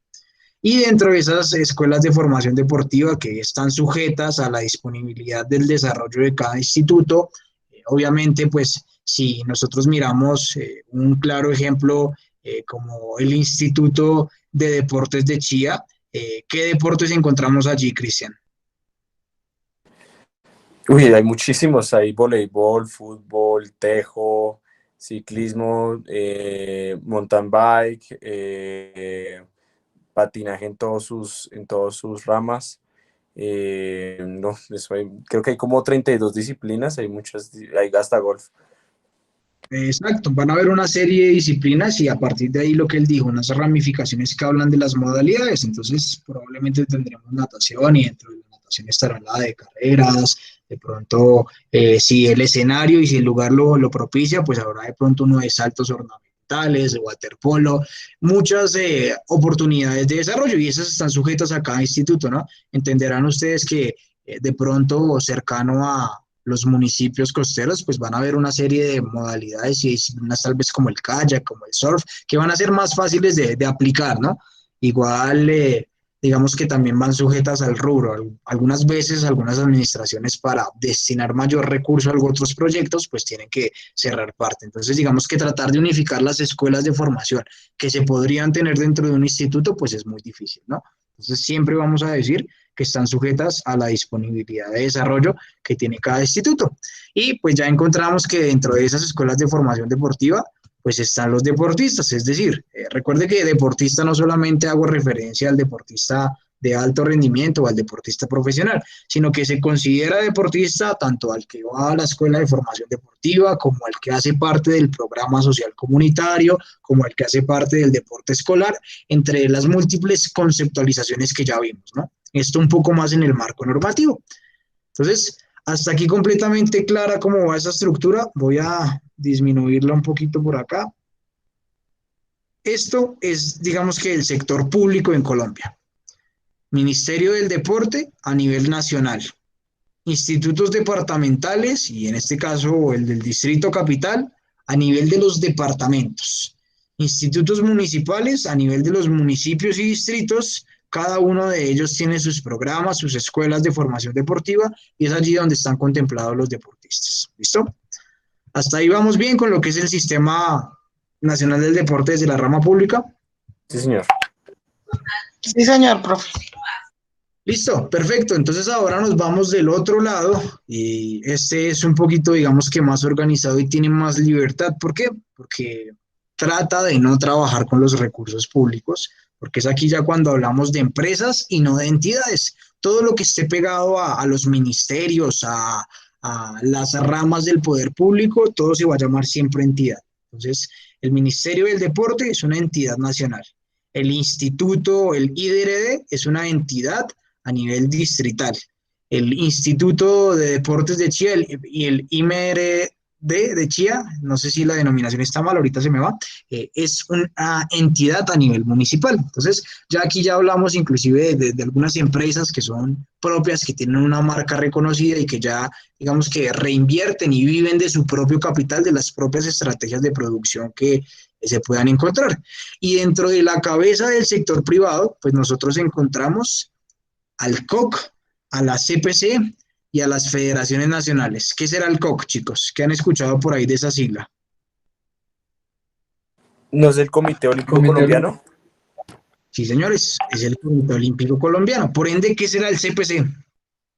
Y dentro de esas escuelas de formación deportiva que están sujetas a la disponibilidad del desarrollo de cada instituto, obviamente, pues, si nosotros miramos un claro ejemplo como el Instituto de Deportes de Chía, ¿qué deportes encontramos allí, Cristian?
Uy, hay muchísimos, hay voleibol, fútbol, tejo, ciclismo, mountain bike, patinaje en todas sus ramas. No, creo que hay como 32 disciplinas, hay hasta golf.
Exacto, van a haber una serie de disciplinas y a partir de ahí lo que él dijo, unas ramificaciones que hablan de las modalidades. Entonces probablemente tendremos natación, y dentro de la natación estará la de carreras. De pronto, si el escenario y si el lugar lo propicia, pues habrá de pronto uno de saltos ornamentales, de waterpolo, muchas oportunidades de desarrollo, y esas están sujetas a cada instituto, ¿no? Entenderán ustedes que de pronto cercano los municipios costeros, pues van a haber una serie de modalidades y disciplinas tal vez como el kayak, como el surf, que van a ser más fáciles de aplicar, ¿no? Igual, digamos que también van sujetas al rubro. Algunas veces, algunas administraciones para destinar mayor recurso a otros proyectos, pues tienen que cerrar parte. Entonces, digamos que tratar de unificar las escuelas de formación que se podrían tener dentro de un instituto, pues es muy difícil, ¿no? Entonces, siempre vamos a decir que están sujetas a la disponibilidad de desarrollo que tiene cada instituto. Y pues ya encontramos que dentro de esas escuelas de formación deportiva, pues están los deportistas, es decir, recuerde que deportista no solamente hago referencia al deportista de alto rendimiento o al deportista profesional, sino que se considera deportista tanto al que va a la escuela de formación deportiva, como al que hace parte del programa social comunitario, como al que hace parte del deporte escolar, entre las múltiples conceptualizaciones que ya vimos, ¿no? Esto un poco más en el marco normativo. Entonces, hasta aquí completamente clara cómo va esa estructura. Voy a disminuirla un poquito por acá. Esto es, digamos que el sector público en Colombia. Ministerio del Deporte a nivel nacional. Institutos departamentales, y en este caso el del Distrito Capital, a nivel de los departamentos. Institutos municipales a nivel de los municipios y distritos. Cada uno de ellos tiene sus programas, sus escuelas de formación deportiva, y es allí donde están contemplados los deportistas. ¿Listo? Hasta ahí vamos bien con lo que es el Sistema Nacional del Deporte desde la rama pública.
Sí, señor.
Sí, señor, profe.
Listo, perfecto. Entonces ahora nos vamos del otro lado y este es un poquito, digamos que más organizado y tiene más libertad. ¿Por qué? Porque trata de no trabajar con los recursos públicos, porque es aquí ya cuando hablamos de empresas y no de entidades. Todo lo que esté pegado a los ministerios, a las ramas del poder público, todo se va a llamar siempre entidad. Entonces, el Ministerio del Deporte es una entidad nacional. El instituto, el IDRD, es una entidad a nivel distrital. El Instituto de Deportes de Chía y el IMRD de Chía, no sé si la denominación está mal, ahorita se me va, es una entidad a nivel municipal. Entonces, ya aquí ya hablamos inclusive de algunas empresas que son propias, que tienen una marca reconocida y que ya, digamos que reinvierten y viven de su propio capital, de las propias estrategias de producción que se puedan encontrar. Y dentro de la cabeza del sector privado, pues nosotros encontramos al COC, a la CPC y a las federaciones nacionales. ¿Qué será el COC, chicos? ¿Qué han escuchado por ahí de esa sigla?
¿No es el Comité Olímpico Colombiano?
Sí, señores, es el Comité Olímpico Colombiano. Por ende, ¿qué será el CPC?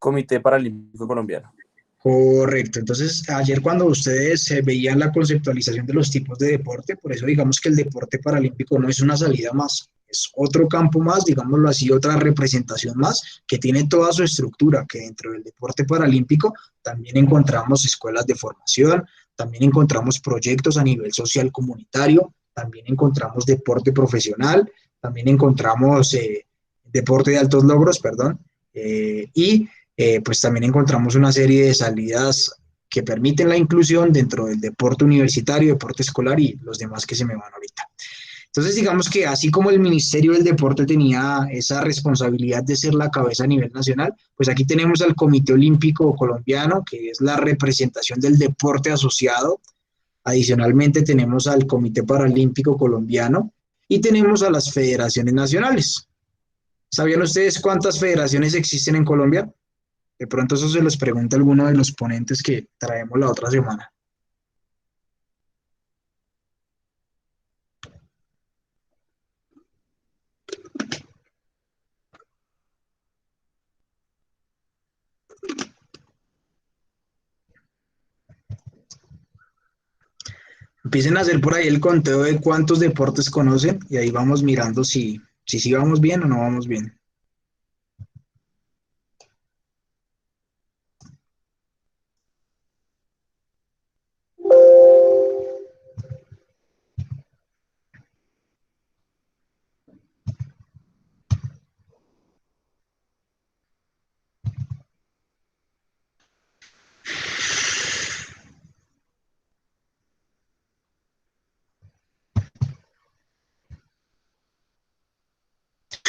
Comité Paralímpico Colombiano.
Correcto. Entonces, ayer cuando ustedes veían la conceptualización de los tipos de deporte, por eso digamos que el deporte paralímpico no es una salida más, es otro campo más, digámoslo así, otra representación más, que tiene toda su estructura, que dentro del deporte paralímpico también encontramos escuelas de formación, también encontramos proyectos a nivel social comunitario, también encontramos deporte profesional, también encontramos deporte de altos logros, perdón, pues también encontramos una serie de salidas que permiten la inclusión dentro del deporte universitario, deporte escolar y los demás que se me van ahorita. Entonces, digamos que así como el Ministerio del Deporte tenía esa responsabilidad de ser la cabeza a nivel nacional, pues aquí tenemos al Comité Olímpico Colombiano, que es la representación del deporte asociado. Adicionalmente tenemos al Comité Paralímpico Colombiano y tenemos a las federaciones nacionales. ¿Sabían ustedes cuántas federaciones existen en Colombia? De pronto eso se los pregunta alguno de los ponentes que traemos la otra semana. Empiecen a hacer por ahí el conteo de cuántos deportes conocen y ahí vamos mirando si vamos bien o no vamos bien.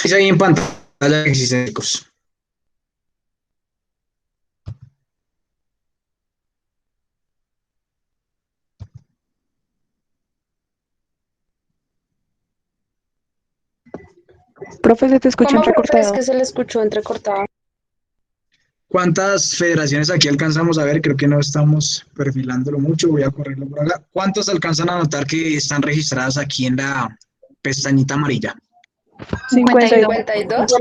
Dice ahí en pantalla que existen chicos.
Profe, se te escucha
¿Cómo, profe? Es
entrecortado.
que se le escuchó entrecortado.
¿Cuántas federaciones aquí alcanzamos a ver? Creo que no estamos perfilándolo mucho, voy a correrlo por acá. ¿Cuántas alcanzan a notar que están registradas aquí en la pestañita amarilla?
52.
52.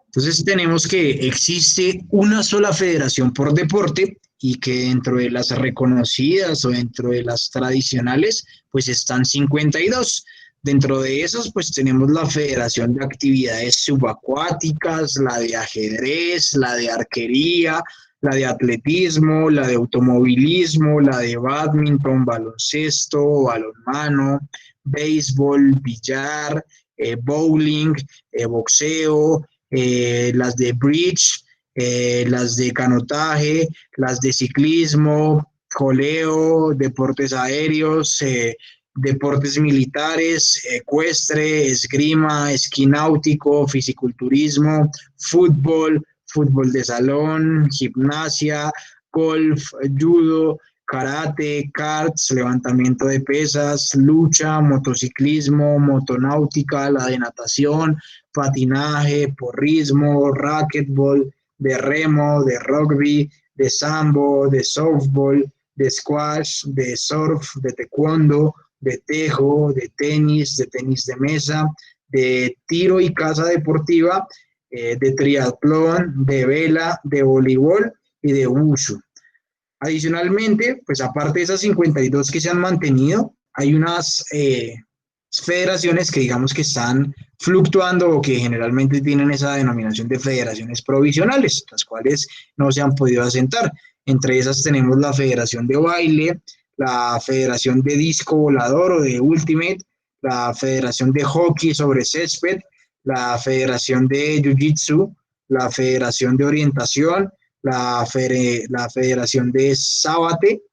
Entonces tenemos que existe una sola federación por deporte y que dentro de las reconocidas o dentro de las tradicionales, pues están 52. Dentro de esas, pues tenemos la Federación de Actividades Subacuáticas, la de ajedrez, la de arquería, la de atletismo, la de automovilismo, la de bádminton, baloncesto, balonmano, béisbol, billar, bowling, boxeo, las de bridge, las de canotaje, las de ciclismo, coleo, deportes aéreos, deportes militares, ecuestre, esgrima, esquí náutico, fisiculturismo, fútbol, fútbol de salón, gimnasia, golf, judo, karate, karts, levantamiento de pesas, lucha, motociclismo, motonáutica, la de natación, patinaje, porrismo, racquetball, de remo, de rugby, de sambo, de softball, de squash, de surf, de taekwondo, de tejo, de tenis de mesa, de tiro y caza deportiva, de triatlón, de vela, de voleibol y de wushu. Adicionalmente, pues aparte de esas 52 que se han mantenido, hay unas federaciones que digamos que están fluctuando o que generalmente tienen esa denominación de federaciones provisionales, las cuales no se han podido asentar. Entre esas tenemos la Federación de Baile, la Federación de Disco Volador o de Ultimate, la Federación de Hockey sobre Césped, la Federación de Jiu-Jitsu, la Federación de Orientación, la Federación de Sábate,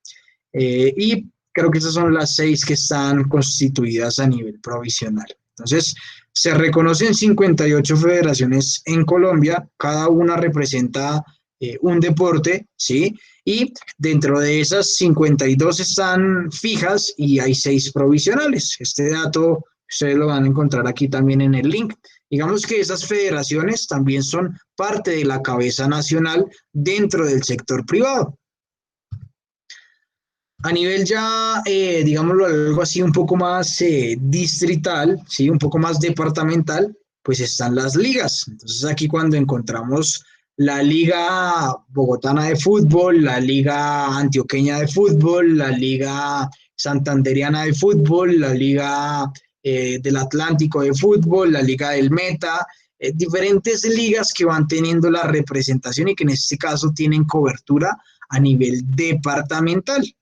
y creo que esas son las 6 que están constituidas a nivel provisional. Entonces, se reconocen 58 federaciones en Colombia, cada una representa un deporte, ¿sí? Y dentro de esas 52 están fijas y hay 6 provisionales. Este dato ustedes lo van a encontrar aquí también en el link. Digamos que esas federaciones también son parte de la cabeza nacional dentro del sector privado. A nivel ya, digámoslo algo así, un poco más distrital, ¿sí? Un poco más departamental, pues están las ligas. Entonces aquí cuando encontramos la Liga Bogotana de Fútbol, la Liga Antioqueña de Fútbol, la Liga Santanderiana de Fútbol, la Liga del Atlántico de Fútbol, la Liga del Meta, diferentes ligas que van teniendo la representación y que en este caso tienen cobertura a nivel departamental.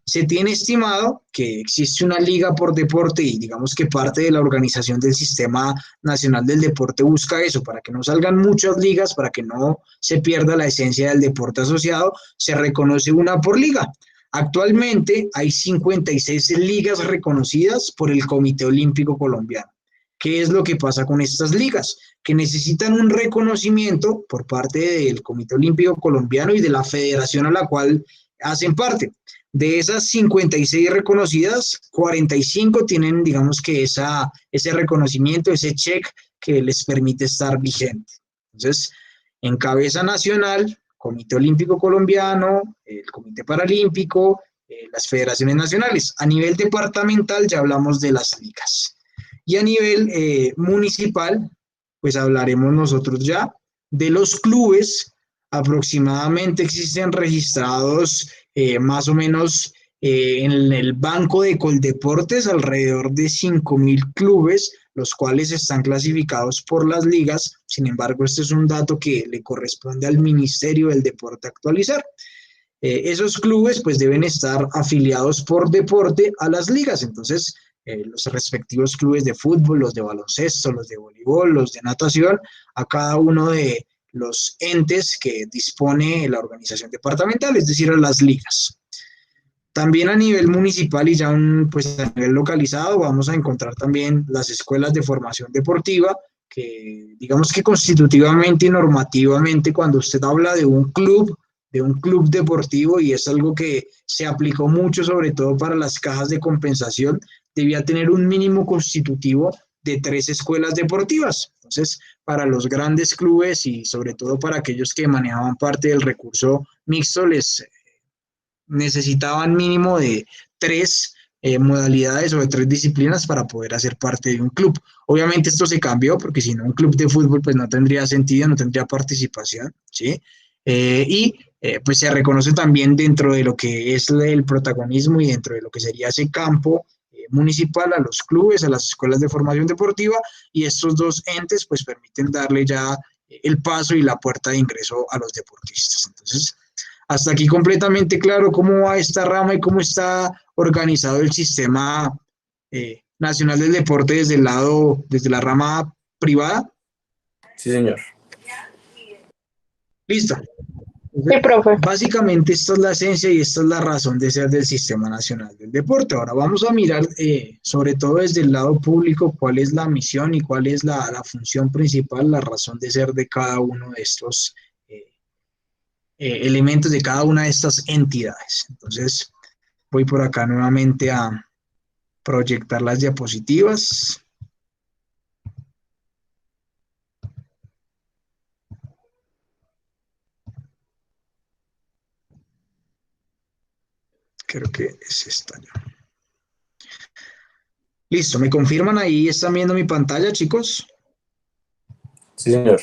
Se tiene estimado que existe una liga por deporte y digamos que parte de la organización del Sistema Nacional del Deporte busca eso, para que no salgan muchas ligas, para que no se pierda la esencia del deporte asociado, se reconoce una por liga. Actualmente hay 56 ligas reconocidas por el Comité Olímpico Colombiano. ¿Qué es lo que pasa con estas ligas? Que necesitan un reconocimiento por parte del Comité Olímpico Colombiano y de la federación a la cual hacen parte. De esas 56 reconocidas, 45 tienen, digamos que ese reconocimiento, ese check que les permite estar vigente. Entonces, en cabeza nacional, Comité Olímpico Colombiano, el Comité Paralímpico, las federaciones nacionales. A nivel departamental ya hablamos de las ligas. Y a nivel municipal, pues hablaremos nosotros ya de los clubes. Aproximadamente existen registrados más o menos en el banco de Coldeportes alrededor de 5.000 clubes, los cuales están clasificados por las ligas. Sin embargo, este es un dato que le corresponde al Ministerio del Deporte actualizar. Esos clubes pues deben estar afiliados por deporte a las ligas. Entonces, los respectivos clubes de fútbol, los de baloncesto, los de voleibol, los de natación, a cada uno de los entes que dispone la organización departamental, es decir, a las ligas. También a nivel municipal y ya pues a nivel localizado vamos a encontrar también las escuelas de formación deportiva, que digamos que constitutivamente y normativamente cuando usted habla de un club deportivo, y es algo que se aplicó mucho sobre todo para las cajas de compensación, debía tener un mínimo constitutivo de 3 escuelas deportivas. Entonces, para los grandes clubes y sobre todo para aquellos que manejaban parte del recurso mixto, les necesitaban mínimo de 3 modalidades o de 3 disciplinas para poder hacer parte de un club. Obviamente esto se cambió porque si no un club de fútbol pues no tendría sentido, no tendría participación, ¿sí? Pues se reconoce también dentro de lo que es el protagonismo y dentro de lo que sería ese campo municipal a los clubes, a las escuelas de formación deportiva, y estos 2 entes pues permiten darle ya el paso y la puerta de ingreso a los deportistas. Entonces, hasta aquí completamente claro cómo va esta rama y cómo está organizado el sistema nacional del deporte desde la rama privada.
Sí, señor.
Listo.
Sí, profe.
Básicamente esta es la esencia y esta es la razón de ser del Sistema Nacional del Deporte. Ahora vamos a mirar, sobre todo desde el lado público, cuál es la misión y cuál es la función principal, la razón de ser de cada uno de estos elementos, de cada una de estas entidades. Entonces, voy por acá nuevamente a proyectar las diapositivas. Creo que es esta ya. Listo, ¿me confirman ahí? ¿Están viendo mi pantalla, chicos?
Sí, señor.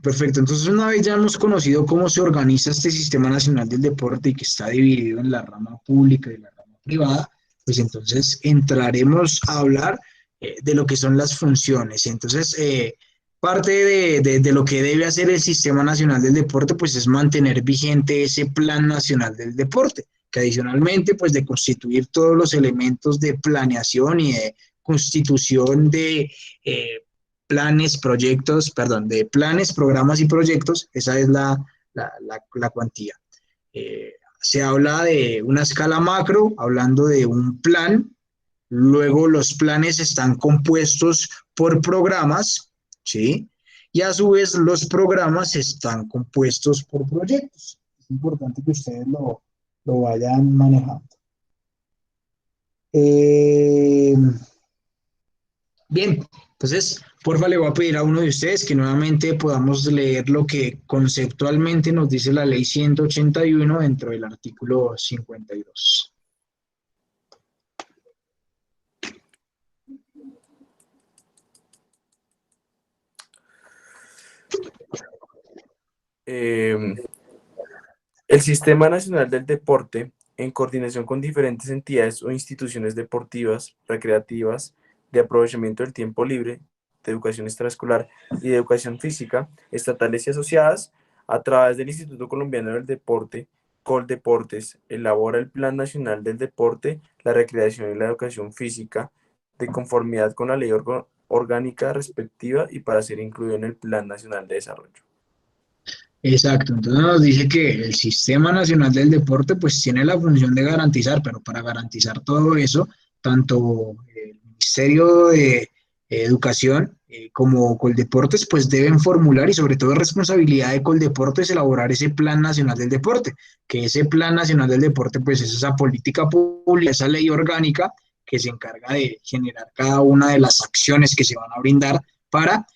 Perfecto, entonces una vez ya hemos conocido cómo se organiza este Sistema Nacional del Deporte y que está dividido en la rama pública y la rama privada, pues entonces entraremos a hablar de lo que son las funciones. Entonces, parte de lo que debe hacer el Sistema Nacional del Deporte, pues es mantener vigente ese Plan Nacional del Deporte, que adicionalmente, pues de constituir todos los elementos de planeación y de constitución de planes, programas y proyectos, esa es la cuantía. Se habla de una escala macro, hablando de un plan, luego los planes están compuestos por programas, ¿sí? Y a su vez los programas están compuestos por proyectos. Es importante que ustedes lo vayan manejando. Bien, entonces, porfa, le voy a pedir a uno de ustedes que nuevamente podamos leer lo que conceptualmente nos dice la ley 181 dentro del artículo 52.
El Sistema Nacional del Deporte, en coordinación con diferentes entidades o instituciones deportivas, recreativas, de aprovechamiento del tiempo libre, de educación extraescolar y de educación física, estatales y asociadas, a través del Instituto Colombiano del Deporte, Coldeportes, elabora el Plan Nacional del Deporte, la recreación y la educación física, de conformidad con la ley orgánica respectiva y para ser incluido en el Plan Nacional de Desarrollo.
Exacto, entonces nos dice que el Sistema Nacional del Deporte pues tiene la función de garantizar, pero para garantizar todo eso, tanto el Ministerio de Educación como Coldeportes pues deben formular, y sobre todo es responsabilidad de Coldeportes elaborar ese Plan Nacional del Deporte, que ese Plan Nacional del Deporte pues es esa política pública, esa ley orgánica que se encarga de generar cada una de las acciones que se van a brindar para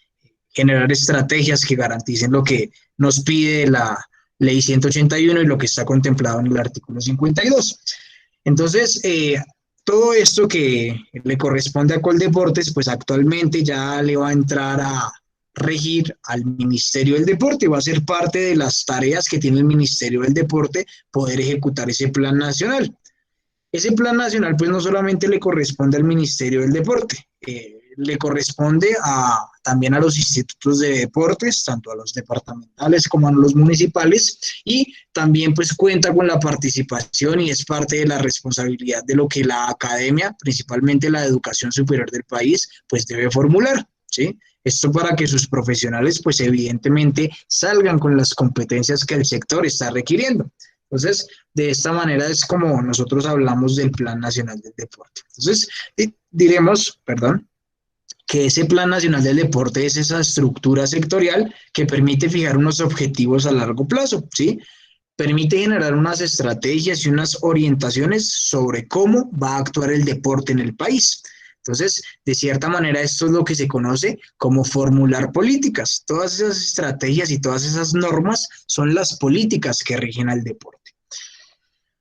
generar estrategias que garanticen lo que nos pide la ley 181 y lo que está contemplado en el artículo 52. Entonces, todo esto que le corresponde a Coldeportes, pues actualmente ya le va a entrar a regir al Ministerio del Deporte, va a ser parte de las tareas que tiene el Ministerio del Deporte poder ejecutar ese plan nacional. Ese plan nacional pues no solamente le corresponde al Ministerio del Deporte, le corresponde también a los institutos de deportes, tanto a los departamentales como a los municipales, y también pues cuenta con la participación y es parte de la responsabilidad de lo que la academia, principalmente la educación superior del país, pues debe formular, ¿sí? Esto para que sus profesionales pues evidentemente salgan con las competencias que el sector está requiriendo. Entonces, de esta manera es como nosotros hablamos del Plan Nacional del Deporte. Entonces, diremos, que ese Plan Nacional del Deporte es esa estructura sectorial que permite fijar unos objetivos a largo plazo, ¿sí? permite generar unas estrategias y unas orientaciones sobre cómo va a actuar el deporte en el país. Entonces, de cierta manera, esto es lo que se conoce como formular políticas. Todas esas estrategias y todas esas normas son las políticas que rigen al deporte.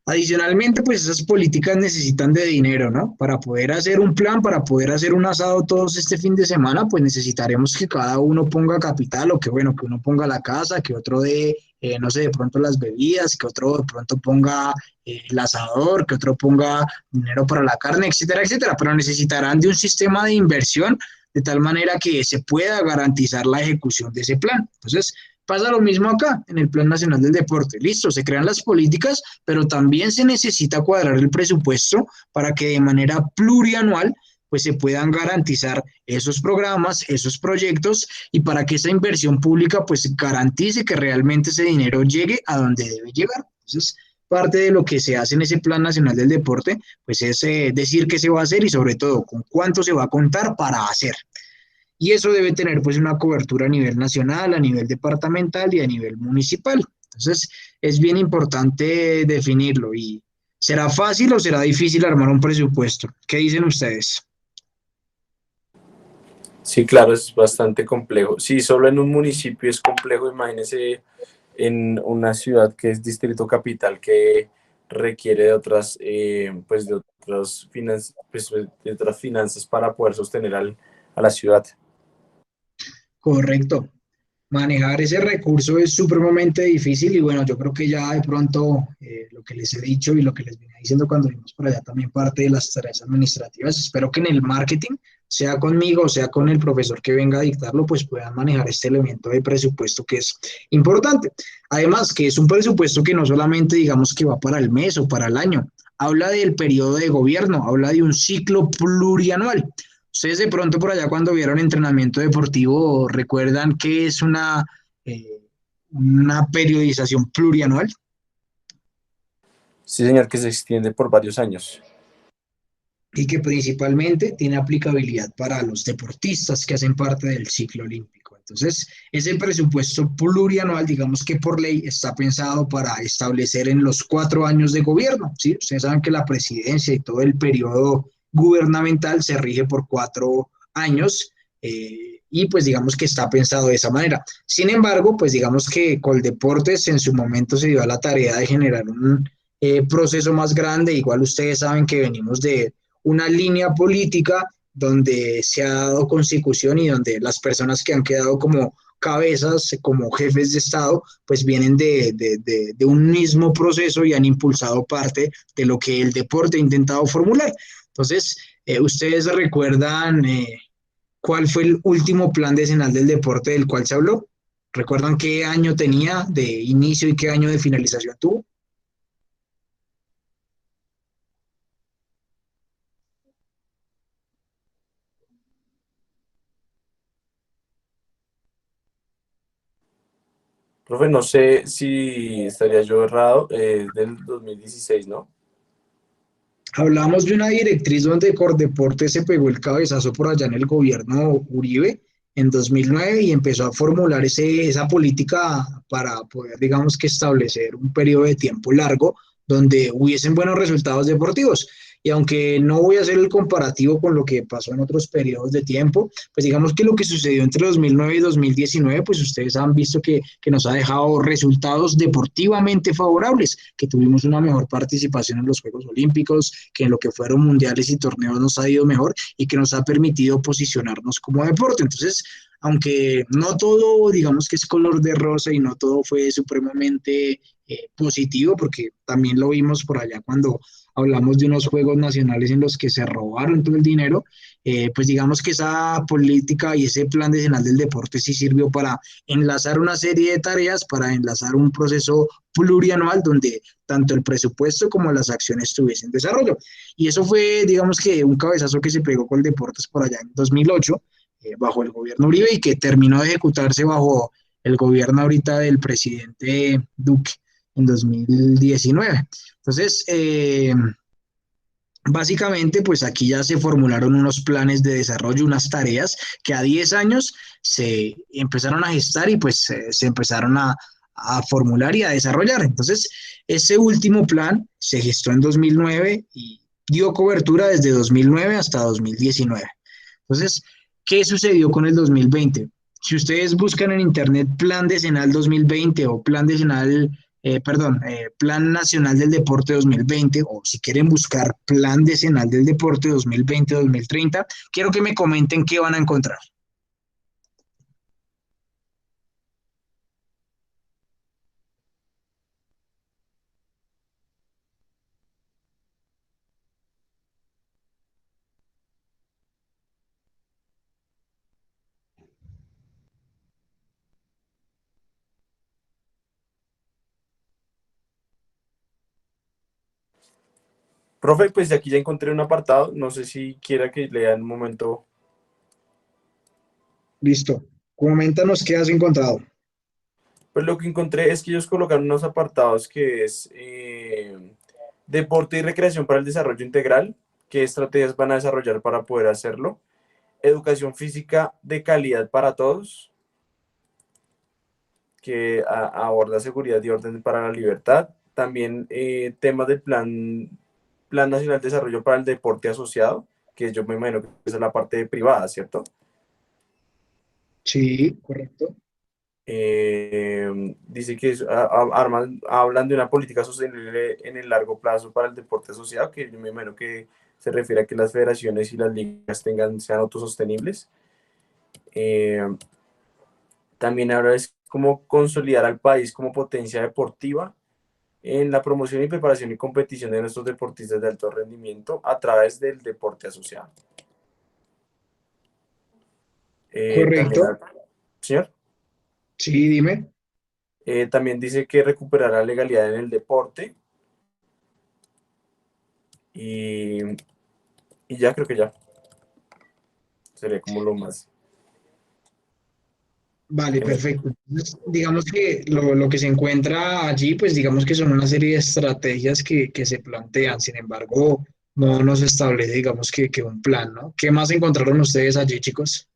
Adicionalmente, pues esas políticas necesitan de dinero, ¿no? Para poder hacer un plan, para poder hacer un asado todos este fin de semana, pues necesitaremos que cada uno ponga capital o que, bueno, que uno ponga la casa, que otro dé, no sé, de pronto las bebidas, que otro de pronto ponga el asador, que otro ponga dinero para la carne, etcétera, etcétera. Pero necesitarán de un sistema de inversión de tal manera que se pueda garantizar la ejecución de ese plan. Entonces, pasa lo mismo acá, en el Plan Nacional del Deporte. Listo, se crean las políticas, pero también se necesita cuadrar el presupuesto para que de manera plurianual pues se puedan garantizar esos programas, esos proyectos y para que esa inversión pública pues garantice que realmente ese dinero llegue a donde debe llegar. Entonces, parte de lo que se hace en ese Plan Nacional del Deporte pues es decir qué se va a hacer y sobre todo con cuánto se va a contar para hacer. Y eso debe tener pues una cobertura a nivel nacional, a nivel departamental y a nivel municipal. Entonces es bien importante definirlo. ¿Y será fácil o será difícil armar un presupuesto? ¿Qué dicen ustedes?
Sí, claro, es bastante complejo. Si solo en un municipio es complejo, imagínense en una ciudad que es distrito capital que requiere de otras, pues de otras finanzas para poder sostener a la ciudad.
Correcto. Manejar ese recurso es supremamente difícil y bueno, yo creo que ya de pronto lo que les he dicho y lo que les venía diciendo cuando vimos por allá también parte de las tareas administrativas. Espero que en el marketing, sea conmigo o sea con el profesor que venga a dictarlo, pues puedan manejar este elemento de presupuesto que es importante. Además, que es un presupuesto que no solamente digamos que va para el mes o para el año, habla del periodo de gobierno, habla de un ciclo plurianual. Ustedes de pronto por allá cuando vieron entrenamiento deportivo recuerdan que es una periodización plurianual.
Sí, señor, que se extiende por varios años.
Y que principalmente tiene aplicabilidad para los deportistas que hacen parte del ciclo olímpico. Entonces, ese presupuesto plurianual, digamos que por ley, está pensado para establecer en los 4 años de gobierno, ¿sí? Ustedes saben que la presidencia y todo el periodo gubernamental se rige por 4 años y pues digamos que está pensado de esa manera. Sin embargo, pues digamos que Coldeportes en su momento se dio a la tarea de generar un proceso más grande. Igual ustedes saben que venimos de una línea política donde se ha dado consecución y donde las personas que han quedado como cabezas, como jefes de Estado, pues vienen de un mismo proceso y han impulsado parte de lo que el deporte ha intentado formular. Entonces, ¿ustedes recuerdan cuál fue el último plan decenal del deporte del cual se habló? ¿Recuerdan qué año tenía de inicio y qué año de finalización tuvo?
Profe, no sé si estaría yo errado, del 2016, ¿no?
Hablamos de una directriz donde Cordeportes se pegó el cabezazo por allá en el gobierno Uribe en 2009 y empezó a formular esa política para poder, digamos que establecer un periodo de tiempo largo donde hubiesen buenos resultados deportivos. Y aunque no voy a hacer el comparativo con lo que pasó en otros periodos de tiempo, pues digamos que lo que sucedió entre 2009 y 2019, pues ustedes han visto que nos ha dejado resultados deportivamente favorables, que tuvimos una mejor participación en los Juegos Olímpicos, que en lo que fueron mundiales y torneos nos ha ido mejor y que nos ha permitido posicionarnos como deporte. Entonces, aunque no todo, digamos que es color de rosa y no todo fue supremamente positivo, porque también lo vimos por allá cuando hablamos de unos juegos nacionales en los que se robaron todo el dinero, pues digamos que esa política y ese plan decenal del deporte sí sirvió para enlazar una serie de tareas, para enlazar un proceso plurianual donde tanto el presupuesto como las acciones tuviesen desarrollo. Y eso fue, digamos que un cabezazo que se pegó con el Deportes por allá en 2008, bajo el gobierno Uribe y que terminó de ejecutarse bajo el gobierno ahorita del presidente Duque en 2019. Entonces, básicamente, pues aquí ya se formularon unos planes de desarrollo, unas tareas que a 10 años se empezaron a gestar y pues se empezaron a a formular y a desarrollar. Entonces, ese último plan se gestó en 2009 y dio cobertura desde 2009 hasta 2019. Entonces, ¿qué sucedió con el 2020? Si ustedes buscan en internet Plan Decenal 2020 o Plan Decenal, Plan Nacional del Deporte 2020, o si quieren buscar Plan Decenal del Deporte 2020-2030, quiero que me comenten qué van a encontrar.
Profe, pues aquí ya encontré un apartado, no sé si quiera que lea en un momento.
Listo. Coméntanos qué has encontrado.
Pues lo que encontré es que ellos colocaron unos apartados que es deporte y recreación para el desarrollo integral, qué estrategias van a desarrollar para poder hacerlo, educación física de calidad para todos, que aborda seguridad y orden para la libertad, también temas del Plan Nacional de Desarrollo para el Deporte Asociado, que yo me imagino que es la parte privada, ¿cierto?
Sí, correcto.
Dice que hablan de una política sostenible en el largo plazo para el deporte asociado, que yo me imagino que se refiere a que las federaciones y las ligas sean autosostenibles. También ahora es como consolidar al país como potencia deportiva en la promoción y preparación y competición de nuestros deportistas de alto rendimiento a través del deporte asociado.
Correcto.
Señor.
Sí, dime.
También dice que recuperar la legalidad en el deporte. Y ya creo que ya. Sería como lo más.
Vale, perfecto. Entonces, digamos que lo que se encuentra allí, pues digamos que son una serie de estrategias que se plantean, sin embargo, no nos establece, digamos que un plan, ¿no? ¿Qué más encontraron ustedes allí, chicos?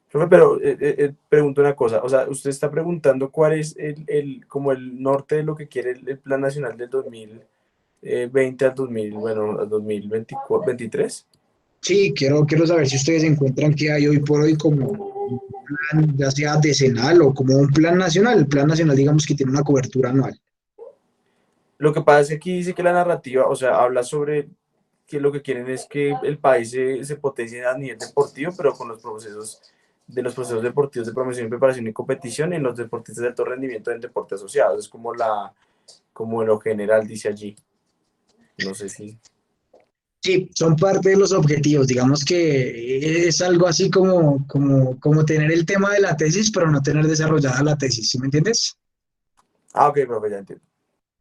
Profe, pero pregunto una cosa, o sea, usted está preguntando cuál es como el norte de lo que quiere el Plan Nacional del 2020 al 2000, bueno, al 2023.
Sí, quiero saber si ustedes encuentran que hay hoy por hoy como un plan, ya sea decenal o como un plan nacional. El plan nacional, digamos que tiene una cobertura anual.
Lo que pasa es que aquí dice que la narrativa, o sea, habla sobre que lo que quieren es que el país se potencie a nivel deportivo, pero con los procesos deportivos de promoción, preparación y competición en los deportistas de alto rendimiento en deporte asociado. Es como lo general dice allí. No sé si.
Sí, son parte de los objetivos. Digamos que es algo así como tener el tema de la tesis, pero no tener desarrollada la tesis. ¿Sí me entiendes?
Ah, ok, profe, ya entiendo.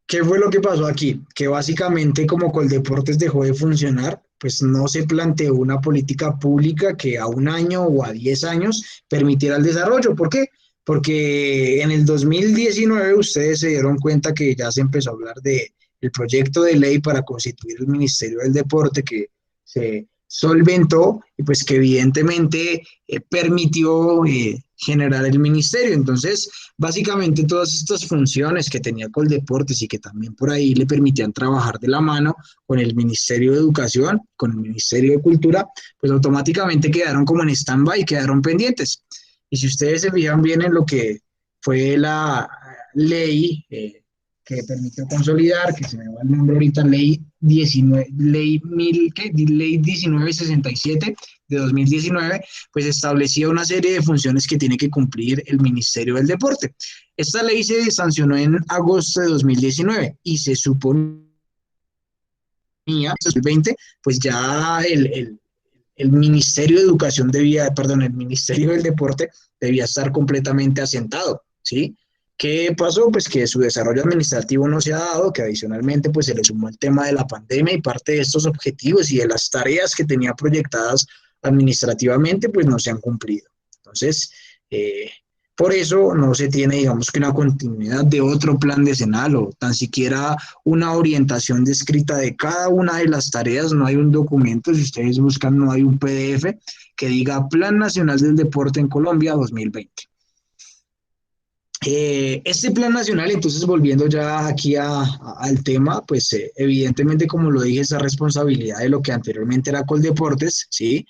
¿Qué fue lo que pasó aquí? Que básicamente como Coldeportes dejó de funcionar, pues no se planteó una política pública que a un año o a 10 años permitiera el desarrollo. ¿Por qué? Porque en el 2019 ustedes se dieron cuenta que ya se empezó a hablar de el proyecto de ley para constituir el Ministerio del Deporte que se solventó y pues que evidentemente permitió generar el ministerio. Entonces, básicamente todas estas funciones que tenía Coldeportes y que también por ahí le permitían trabajar de la mano con el Ministerio de Educación, con el Ministerio de Cultura, pues automáticamente quedaron como en stand-by, quedaron pendientes. Y si ustedes se fijan bien en lo que fue la ley que permitió consolidar, que se me va el nombre ahorita, ley 1967 de 2019, pues establecía una serie de funciones que tiene que cumplir el Ministerio del Deporte. Esta ley se sancionó en agosto de 2019 y se suponía, en 2020, pues ya el Ministerio de Educación el Ministerio del Deporte debía estar completamente asentado, ¿sí? ¿Qué pasó? Pues que su desarrollo administrativo no se ha dado, que adicionalmente pues se le sumó el tema de la pandemia y parte de estos objetivos y de las tareas que tenía proyectadas administrativamente pues no se han cumplido. Entonces, por eso no se tiene, digamos, que una continuidad de otro plan decenal o tan siquiera una orientación descrita de cada una de las tareas. No hay un documento, si ustedes buscan, no hay un PDF que diga Plan Nacional del Deporte en Colombia 2020. Este plan nacional, entonces volviendo ya aquí al tema, pues evidentemente, como lo dije, es la responsabilidad de lo que anteriormente era Coldeportes, ¿sí?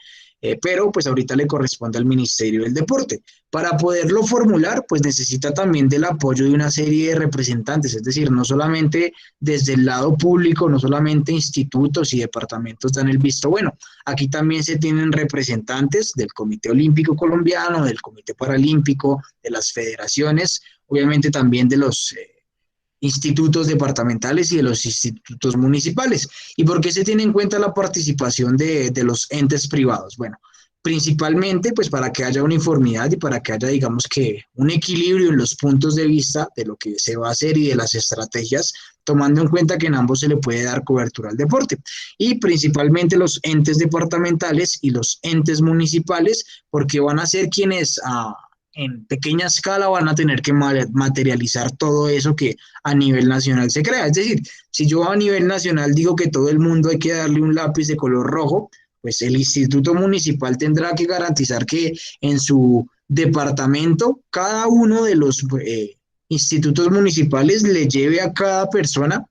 Pero pues ahorita le corresponde al Ministerio del Deporte. Para poderlo formular, pues necesita también del apoyo de una serie de representantes, es decir, no solamente desde el lado público, no solamente institutos y departamentos dan el visto bueno, aquí también se tienen representantes del Comité Olímpico Colombiano, del Comité Paralímpico, de las federaciones, obviamente también de los institutos departamentales y de los institutos municipales. ¿Y por qué se tiene en cuenta la participación de los entes privados? Bueno, principalmente pues para que haya uniformidad y para que haya, digamos, que un equilibrio en los puntos de vista de lo que se va a hacer y de las estrategias, tomando en cuenta que en ambos se le puede dar cobertura al deporte. Y principalmente los entes departamentales y los entes municipales, porque van a ser quienes en pequeña escala van a tener que materializar todo eso que a nivel nacional se crea. Es decir, si yo a nivel nacional digo que todo el mundo hay que darle un lápiz de color rojo, pues el instituto municipal tendrá que garantizar que en su departamento cada uno de los institutos municipales le lleve a cada persona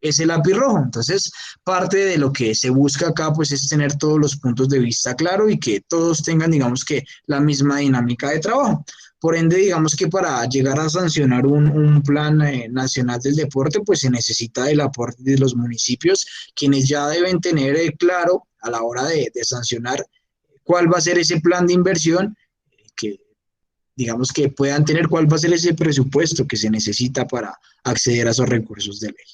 ese lápiz rojo. Entonces, parte de lo que se busca acá pues es tener todos los puntos de vista claro y que todos tengan, digamos, que la misma dinámica de trabajo. Por ende, digamos que para llegar a sancionar un plan nacional del deporte, pues se necesita el aporte de los municipios, quienes ya deben tener claro a la hora de sancionar cuál va a ser ese plan de inversión, que digamos que puedan tener cuál va a ser ese presupuesto que se necesita para acceder a esos recursos de ley.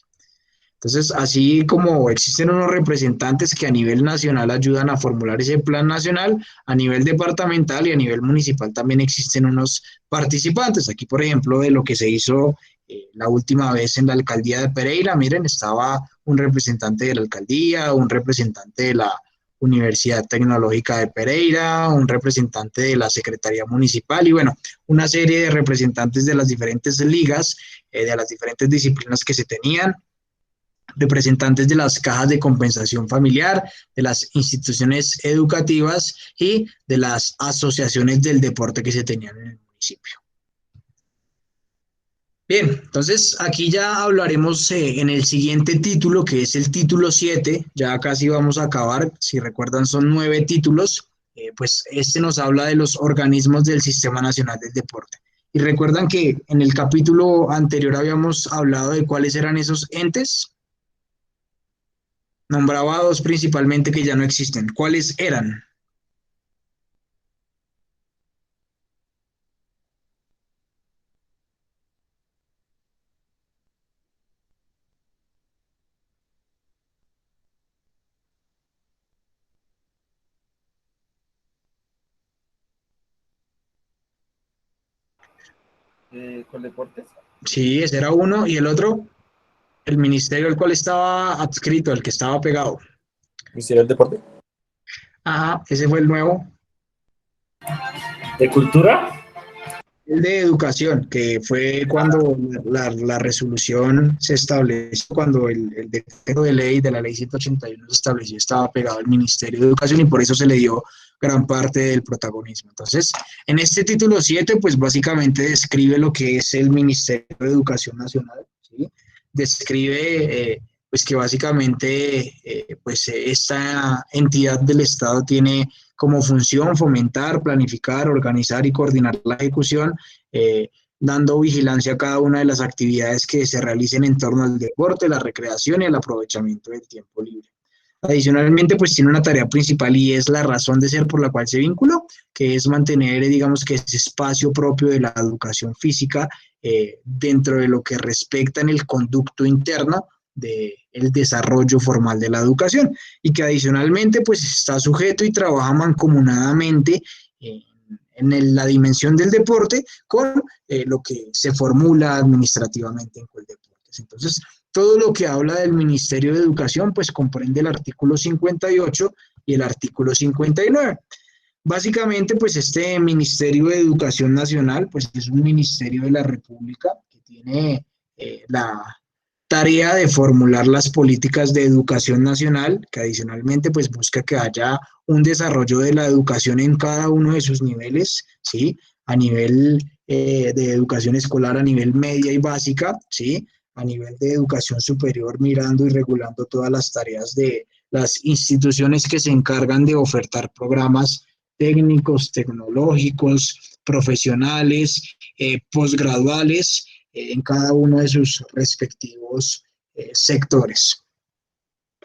Entonces, así como existen unos representantes que a nivel nacional ayudan a formular ese plan nacional, a nivel departamental y a nivel municipal también existen unos participantes. Aquí, por ejemplo, de lo que se hizo la última vez en la alcaldía de Pereira, miren, estaba un representante de la alcaldía, un representante de la Universidad Tecnológica de Pereira, un representante de la Secretaría Municipal y bueno, una serie de representantes de las diferentes ligas, de las diferentes disciplinas que se tenían, representantes de las cajas de compensación familiar, de las instituciones educativas y de las asociaciones del deporte que se tenían en el municipio. Bien, entonces aquí ya hablaremos en el siguiente título, que es el título 7, ya casi vamos a acabar, si recuerdan son 9 títulos, pues este nos habla de los organismos del Sistema Nacional del Deporte. Y recuerdan que en el capítulo anterior habíamos hablado de cuáles eran esos entes. Nombraba dos principalmente que ya no existen. ¿Cuáles eran?
¿Coldeportes?
Sí, ese era uno. ¿Y el otro? El ministerio al cual estaba adscrito, el que estaba pegado.
¿Ministerio del Deporte?
Ajá, ese fue el nuevo.
¿De cultura?
El de educación, que fue cuando la resolución se estableció, cuando el decreto de ley de la ley 181 se estableció, estaba pegado al Ministerio de Educación y por eso se le dio gran parte del protagonismo. Entonces, en este título 7, pues básicamente describe lo que es el Ministerio de Educación Nacional, ¿sí? Describe pues que básicamente pues esta entidad del Estado tiene como función fomentar, planificar, organizar y coordinar la ejecución, dando vigilancia a cada una de las actividades que se realicen en torno al deporte, la recreación y el aprovechamiento del tiempo libre. Adicionalmente, pues tiene una tarea principal y es la razón de ser por la cual se vinculó, que es mantener, digamos, que ese espacio propio de la educación física dentro de lo que respecta en el conducto interno del desarrollo formal de la educación y que adicionalmente pues está sujeto y trabaja mancomunadamente en la dimensión del deporte con lo que se formula administrativamente en Coldeportes. deportes. Entonces, todo lo que habla del Ministerio de Educación, pues comprende el artículo 58 y el artículo 59. Básicamente, pues este Ministerio de Educación Nacional, pues es un ministerio de la República que tiene la tarea de formular las políticas de educación nacional, que adicionalmente pues busca que haya un desarrollo de la educación en cada uno de sus niveles, ¿sí? A nivel de educación escolar, a nivel media y básica, ¿sí? A nivel de educación superior, mirando y regulando todas las tareas de las instituciones que se encargan de ofertar programas técnicos, tecnológicos, profesionales, posgraduales, en cada uno de sus respectivos sectores.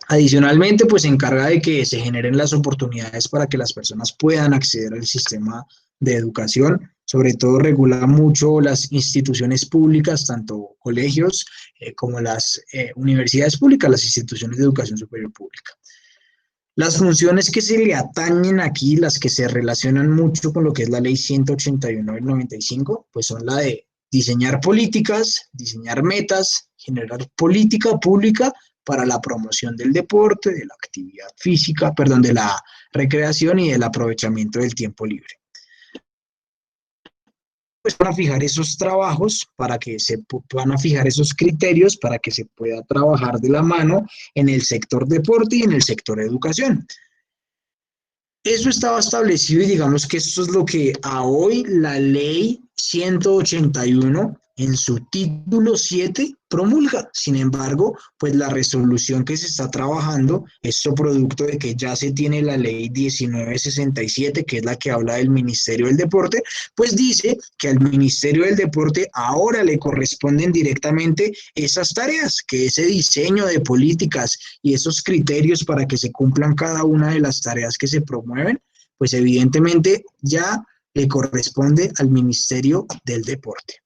Adicionalmente, pues se encarga de que se generen las oportunidades para que las personas puedan acceder al sistema de educación. Sobre todo regula mucho las instituciones públicas, tanto colegios como las universidades públicas, las instituciones de educación superior pública. Las funciones que se le atañen aquí, las que se relacionan mucho con lo que es la ley 181 del 95, pues son la de diseñar políticas, diseñar metas, generar política pública para la promoción del deporte, de la actividad física, perdón, de la recreación y del aprovechamiento del tiempo libre. Pues van a fijar esos trabajos para que van a fijar esos criterios para que se pueda trabajar de la mano en el sector deporte y en el sector educación. Eso estaba establecido y digamos que esto es lo que a hoy la ley 181 en su título 7 promulga. Sin embargo, pues la resolución que se está trabajando, esto producto de que ya se tiene la ley 1967, que es la que habla del Ministerio del Deporte, pues dice que al Ministerio del Deporte ahora le corresponden directamente esas tareas, que ese diseño de políticas y esos criterios para que se cumplan cada una de las tareas que se promueven, pues evidentemente ya le corresponde al Ministerio del Deporte.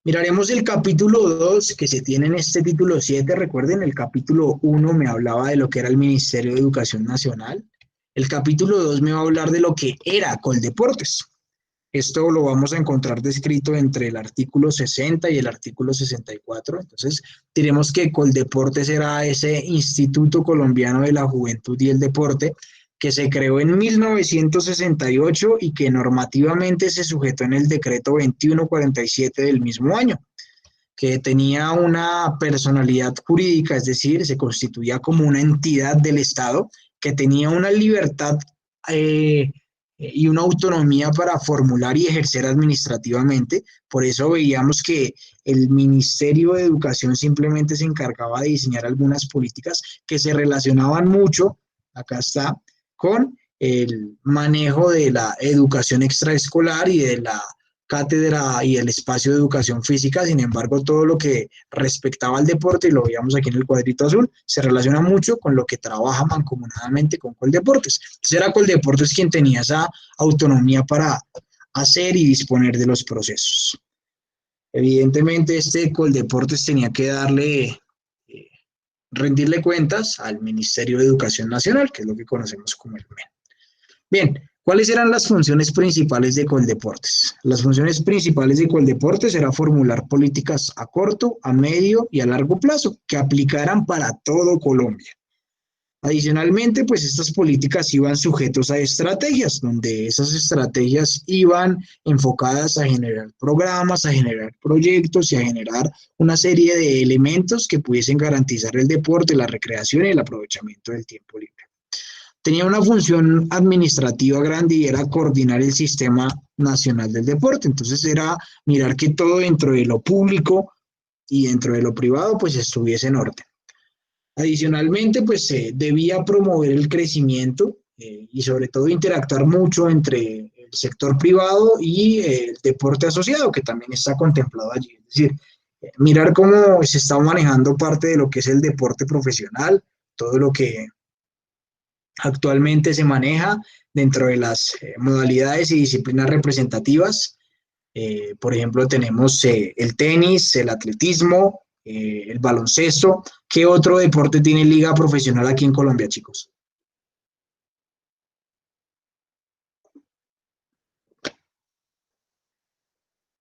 Miraremos el capítulo 2 que se tiene en este título 7. Recuerden, el capítulo 1 me hablaba de lo que era el Ministerio de Educación Nacional. El capítulo 2 me va a hablar de lo que era Coldeportes. Esto lo vamos a encontrar descrito entre el artículo 60 y el artículo 64. Entonces, diremos que Coldeportes era ese Instituto Colombiano de la Juventud y el Deporte que se creó en 1968 y que normativamente se sujetó en el decreto 2147 del mismo año, que tenía una personalidad jurídica, es decir, se constituía como una entidad del Estado que tenía una libertad y una autonomía para formular y ejercer administrativamente. Por eso veíamos que el Ministerio de Educación simplemente se encargaba de diseñar algunas políticas que se relacionaban mucho, acá está, con el manejo de la educación extraescolar y de la cátedra y el espacio de educación física. Sin embargo, todo lo que respectaba al deporte, y lo veíamos aquí en el cuadrito azul, se relaciona mucho con lo que trabaja mancomunadamente con Coldeportes. Entonces era Coldeportes quien tenía esa autonomía para hacer y disponer de los procesos. Evidentemente, este Coldeportes tenía que rendirle cuentas al Ministerio de Educación Nacional, que es lo que conocemos como el MEN. Bien, ¿cuáles eran las funciones principales de Coldeportes? Las funciones principales de Coldeportes era formular políticas a corto, a medio y a largo plazo que aplicaran para todo Colombia. Adicionalmente, pues estas políticas iban sujetos a estrategias, donde esas estrategias iban enfocadas a generar programas, a generar proyectos y a generar una serie de elementos que pudiesen garantizar el deporte, la recreación y el aprovechamiento del tiempo libre. Tenía una función administrativa grande y era coordinar el sistema nacional del deporte. Entonces era mirar que todo dentro de lo público y dentro de lo privado pues estuviese en orden. Adicionalmente, pues se debía promover el crecimiento y sobre todo interactuar mucho entre el sector privado y el deporte asociado, que también está contemplado allí. Es decir, mirar cómo se está manejando parte de lo que es el deporte profesional, todo lo que actualmente se maneja dentro de las modalidades y disciplinas representativas. Por ejemplo, tenemos el tenis, el atletismo, el baloncesto. ¿Qué otro deporte tiene liga profesional aquí en Colombia, chicos?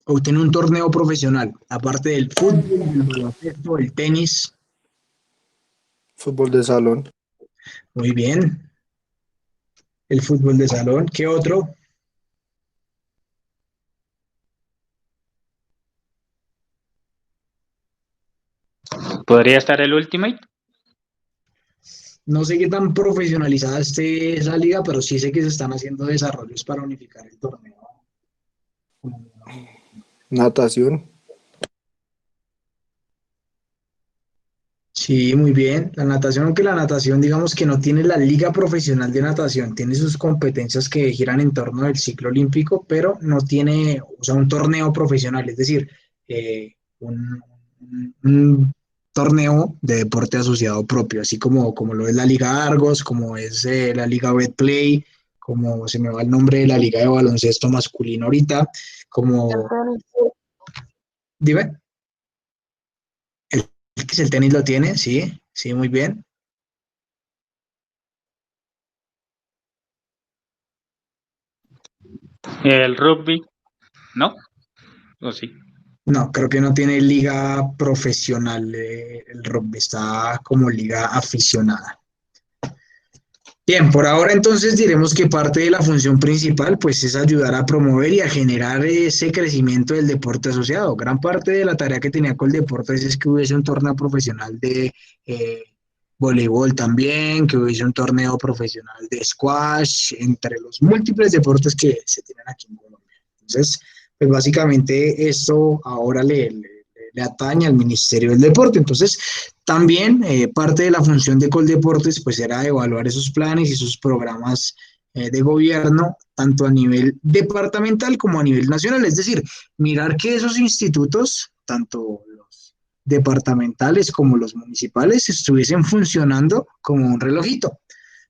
o tiene un torneo profesional, aparte del fútbol, del baloncesto, el tenis.
Fútbol de salón.
Muy bien. El fútbol de salón. ¿Qué otro?
¿Podría estar el Ultimate?
No sé qué tan profesionalizada esté esa liga, pero sí sé que se están haciendo desarrollos para unificar el torneo.
Natación.
Sí, muy bien. La natación, aunque la natación, digamos que no tiene la liga profesional de natación, tiene sus competencias que giran en torno del ciclo olímpico, pero no tiene, o sea, un torneo profesional, es decir, un torneo de deporte asociado propio, así como lo es la Liga Argos, como es la Liga Betplay, como se me va el nombre de la Liga de baloncesto masculino ahorita, como, dime, el tenis lo tiene, sí, sí, muy bien.
¿El rugby? ¿No? ¿O sí?
No, creo que no tiene liga profesional. El rugby está como liga aficionada. Bien, por ahora entonces diremos que parte de la función principal pues es ayudar a promover y a generar ese crecimiento del deporte asociado. Gran parte de la tarea que tenía con el deporte es que hubiese un torneo profesional de eh, voleibol también, que hubiese un torneo profesional de squash, entre los múltiples deportes que se tienen aquí en Colombia. Entonces, pues básicamente esto ahora le atañe al Ministerio del Deporte. Entonces, también parte de la función de Coldeportes pues era evaluar esos planes y sus programas de gobierno, tanto a nivel departamental como a nivel nacional. Es decir, mirar que esos institutos, tanto los departamentales como los municipales, estuviesen funcionando como un relojito.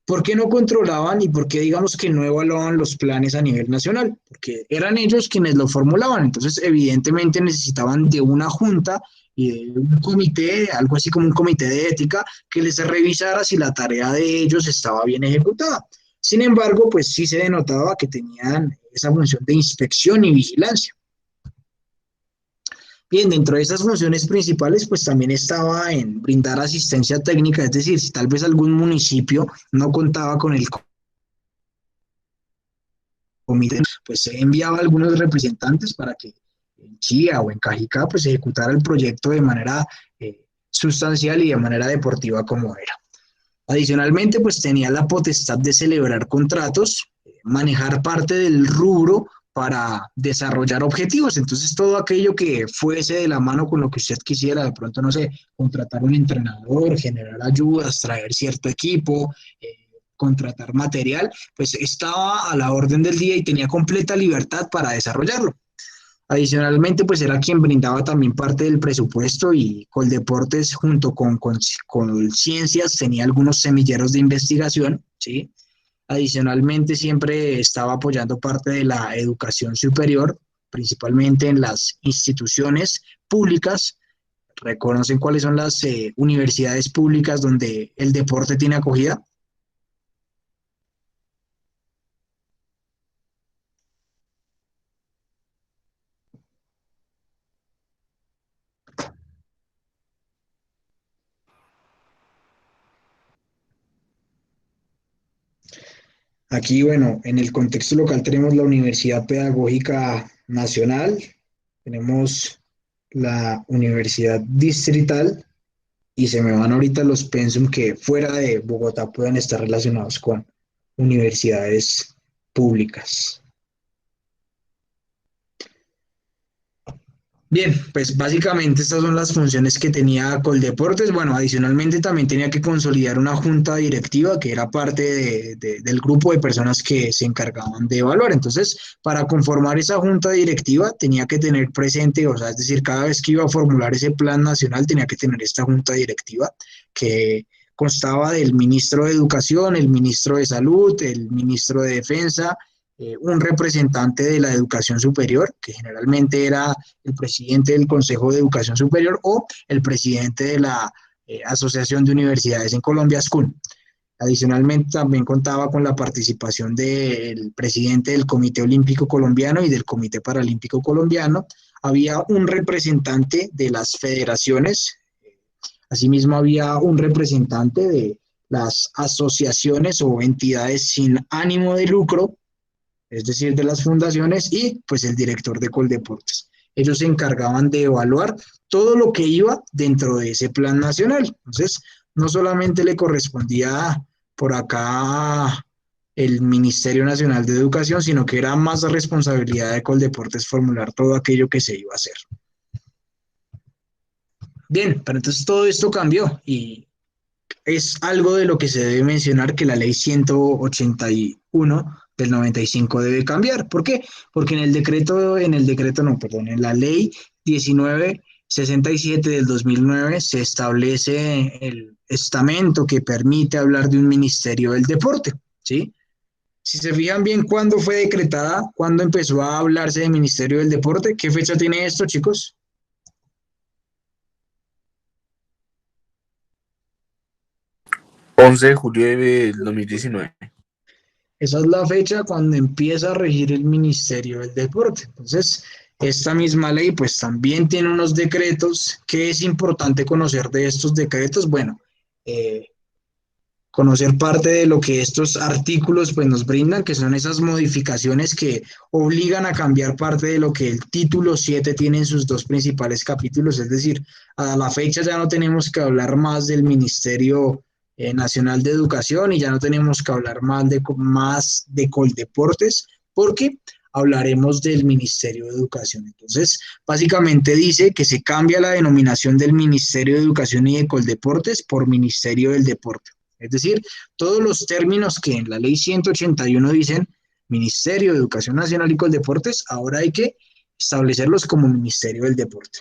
¿Por qué no controlaban y por qué digamos que no evaluaban los planes a nivel nacional? Porque eran ellos quienes lo formulaban, entonces evidentemente necesitaban de una junta y de un comité, algo así como un comité de ética, que les revisara si la tarea de ellos estaba bien ejecutada. Sin embargo, pues sí se denotaba que tenían esa función de inspección y vigilancia. Bien, dentro de esas funciones principales, pues también estaba en brindar asistencia técnica, es decir, si tal vez algún municipio no contaba con el comité, pues se enviaba a algunos representantes para que en Chía o en Cajicá pues ejecutara el proyecto de manera sustancial y de manera deportiva como era. Adicionalmente, pues tenía la potestad de celebrar contratos, manejar parte del rubro para desarrollar objetivos. Entonces, todo aquello que fuese de la mano con lo que usted quisiera, de pronto, no sé, contratar un entrenador, generar ayudas, traer cierto equipo, contratar material, pues estaba a la orden del día y tenía completa libertad para desarrollarlo. Adicionalmente, pues era quien brindaba también parte del presupuesto y Coldeportes junto con Ciencias tenía algunos semilleros de investigación, ¿sí? Adicionalmente, siempre estaba apoyando parte de la educación superior, principalmente en las instituciones públicas. ¿Reconocen cuáles son las universidades públicas donde el deporte tiene acogida? Aquí, bueno, en el contexto local tenemos la Universidad Pedagógica Nacional, tenemos la Universidad Distrital y se me van ahorita los pensum que fuera de Bogotá puedan estar relacionados con universidades públicas. Bien, pues básicamente estas son las funciones que tenía Coldeportes. Bueno, adicionalmente también tenía que consolidar una junta directiva que era parte del grupo de personas que se encargaban de evaluar. Entonces, para conformar esa junta directiva tenía que tener presente, o sea, es decir, cada vez que iba a formular ese plan nacional tenía que tener esta junta directiva que constaba del ministro de Educación, el ministro de Salud, el ministro de Defensa, un representante de la educación superior, que generalmente era el presidente del Consejo de Educación Superior o el presidente de la Asociación de Universidades en Colombia, SCUN. Adicionalmente, también contaba con la participación del presidente del Comité Olímpico Colombiano y del Comité Paralímpico Colombiano, había un representante de las federaciones, asimismo había un representante de las asociaciones o entidades sin ánimo de lucro, es decir, de las fundaciones, y pues el director de Coldeportes. Ellos se encargaban de evaluar todo lo que iba dentro de ese plan nacional. Entonces, no solamente le correspondía por acá el Ministerio Nacional de Educación, sino que era más responsabilidad de Coldeportes formular todo aquello que se iba a hacer. Bien, pero entonces todo esto cambió y es algo de lo que se debe mencionar que la ley 181 del 95 debe cambiar. ¿Por qué? Porque en la ley 1967 del 2009 se establece el estamento que permite hablar de un ministerio del deporte, ¿sí? Si se fijan bien, ¿cuándo fue decretada? ¿Cuándo empezó a hablarse de Ministerio del Deporte? ¿Qué fecha tiene esto, chicos?
11 de julio del 2019.
Esa es la fecha cuando empieza a regir el Ministerio del Deporte. Entonces, esta misma ley pues también tiene unos decretos. ¿Qué es importante conocer de estos decretos? Bueno, eh, conocer parte de lo que estos artículos pues nos brindan, que son esas modificaciones que obligan a cambiar parte de lo que el título 7 tiene en sus dos principales capítulos, es decir, a la fecha ya no tenemos que hablar más del Ministerio Nacional de Educación y ya no tenemos que hablar más de Coldeportes, porque hablaremos del Ministerio de Educación. Entonces, básicamente dice que se cambia la denominación del Ministerio de Educación y de Coldeportes por Ministerio del Deporte. Es decir, todos los términos que en la ley 181 dicen Ministerio de Educación Nacional y Coldeportes, ahora hay que establecerlos como Ministerio del Deporte.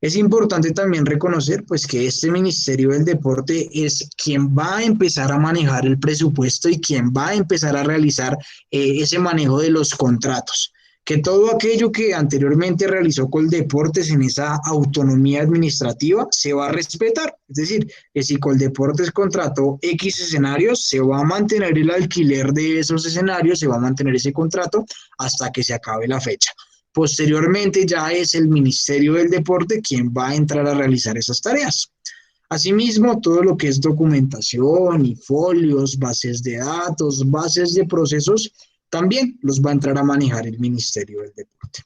Es importante también reconocer pues que este Ministerio del Deporte es quien va a empezar a manejar el presupuesto y quien va a empezar a realizar ese manejo de los contratos. Que todo aquello que anteriormente realizó Coldeportes en esa autonomía administrativa se va a respetar. Es decir, que si Coldeportes contrató X escenarios, se va a mantener el alquiler de esos escenarios, se va a mantener ese contrato hasta que se acabe la fecha. Posteriormente ya es el Ministerio del Deporte quien va a entrar a realizar esas tareas. Asimismo, todo lo que es documentación y folios, bases de datos, bases de procesos, también los va a entrar a manejar el Ministerio del Deporte.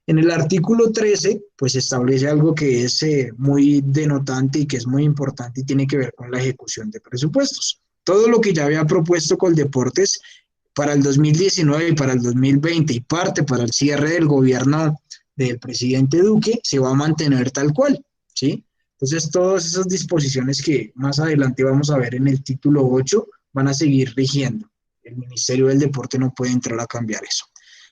En el artículo 13, pues establece algo que es muy denotante y que es muy importante y tiene que ver con la ejecución de presupuestos. Todo lo que ya había propuesto Coldeportes para el 2019 y para el 2020 y parte para el cierre del gobierno del presidente Duque se va a mantener tal cual, ¿sí? Entonces, todas esas disposiciones que más adelante vamos a ver en el título 8 van a seguir rigiendo. El Ministerio del Deporte no puede entrar a cambiar eso.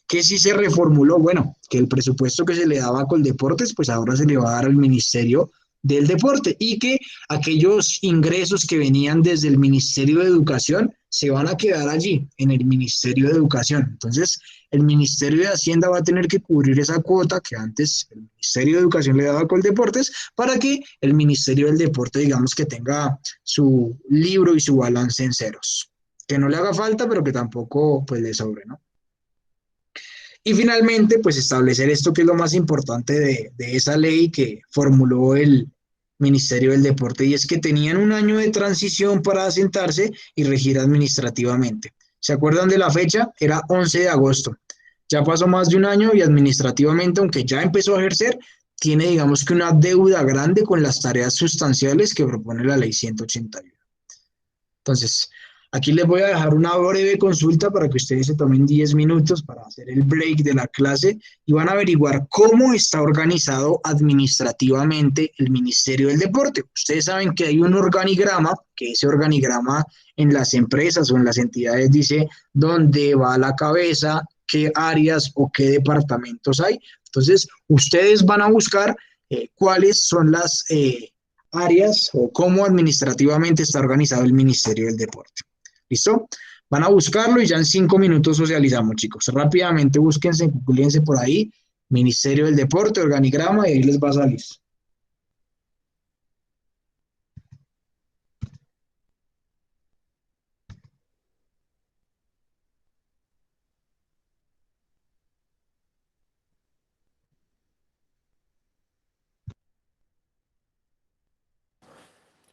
¿Qué sí se reformuló? Bueno, que el presupuesto que se le daba a Coldeportes, pues ahora se le va a dar al Ministerio del Deporte y que aquellos ingresos que venían desde el Ministerio de Educación se van a quedar allí, en el Ministerio de Educación. Entonces, el Ministerio de Hacienda va a tener que cubrir esa cuota que antes el Ministerio de Educación le daba a Coldeportes para que el Ministerio del Deporte, digamos, que tenga su libro y su balance en ceros. Que no le haga falta, pero que tampoco pues le sobre, ¿no? Y finalmente, pues establecer esto que es lo más importante de esa ley que formuló el Ministerio del Deporte, y es que tenían un año de transición para asentarse y regir administrativamente. ¿Se acuerdan de la fecha? Era 11 de agosto. Ya pasó más de un año y administrativamente, aunque ya empezó a ejercer, tiene, digamos que una deuda grande con las tareas sustanciales que propone la ley 181. Entonces, aquí les voy a dejar una breve consulta para que ustedes se tomen 10 minutos para hacer el break de la clase y van a averiguar cómo está organizado administrativamente el Ministerio del Deporte. Ustedes saben que hay un organigrama, que ese organigrama en las empresas o en las entidades dice dónde va la cabeza, qué áreas o qué departamentos hay. Entonces, ustedes van a buscar cuáles son las áreas o cómo administrativamente está organizado el Ministerio del Deporte. ¿Listo? Van a buscarlo y ya en 5 minutos socializamos, chicos. Rápidamente búsquense, googlense por ahí, Ministerio del Deporte, organigrama, y ahí les va a salir.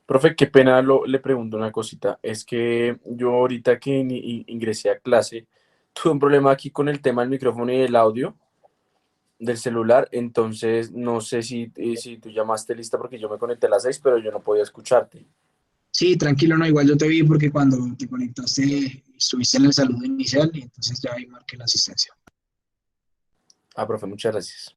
Profe, qué pena le pregunto una cosita. Es que yo ahorita que ingresé a clase, tuve un problema aquí con el tema del micrófono y el audio del celular, entonces no sé si tú llamaste lista porque yo me conecté a las 6, pero yo no podía escucharte.
Sí, tranquilo, no, igual yo te vi porque cuando te conectaste estuviste en el saludo inicial y entonces ya ahí marqué la asistencia.
Ah, profe, muchas gracias.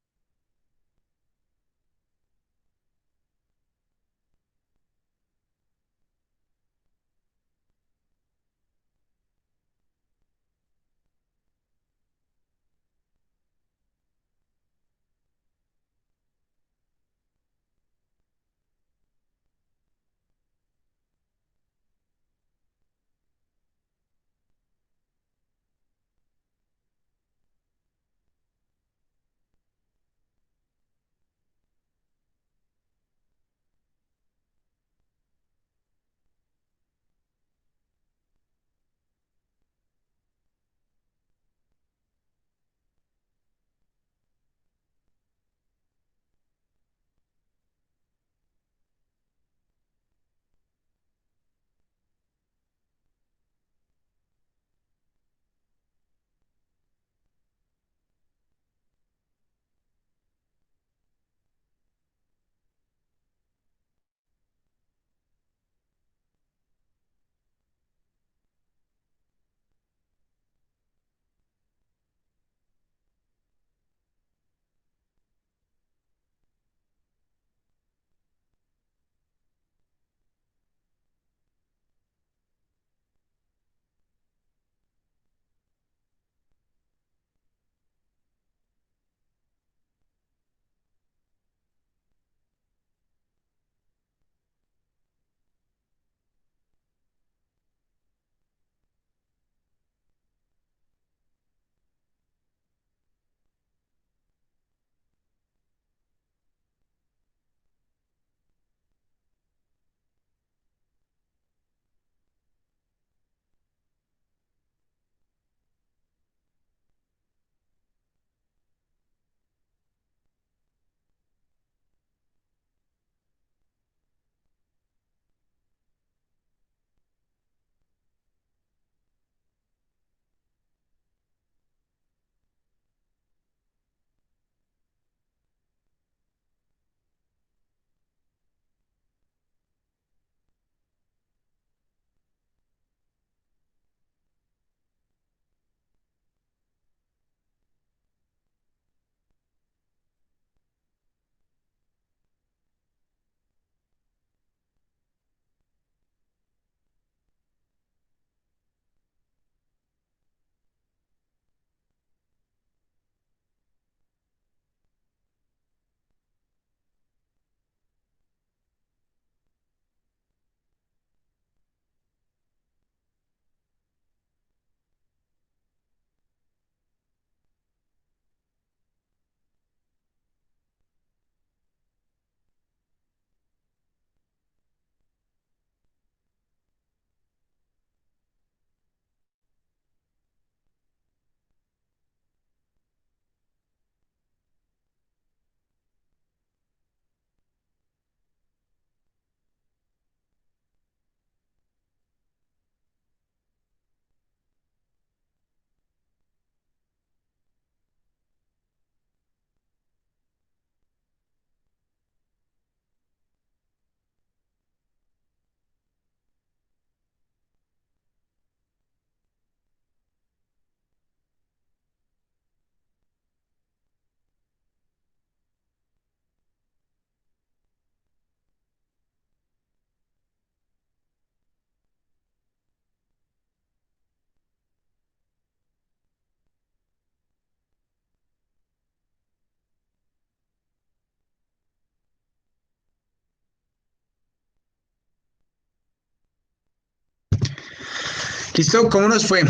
¿Listo? ¿Cómo nos fue?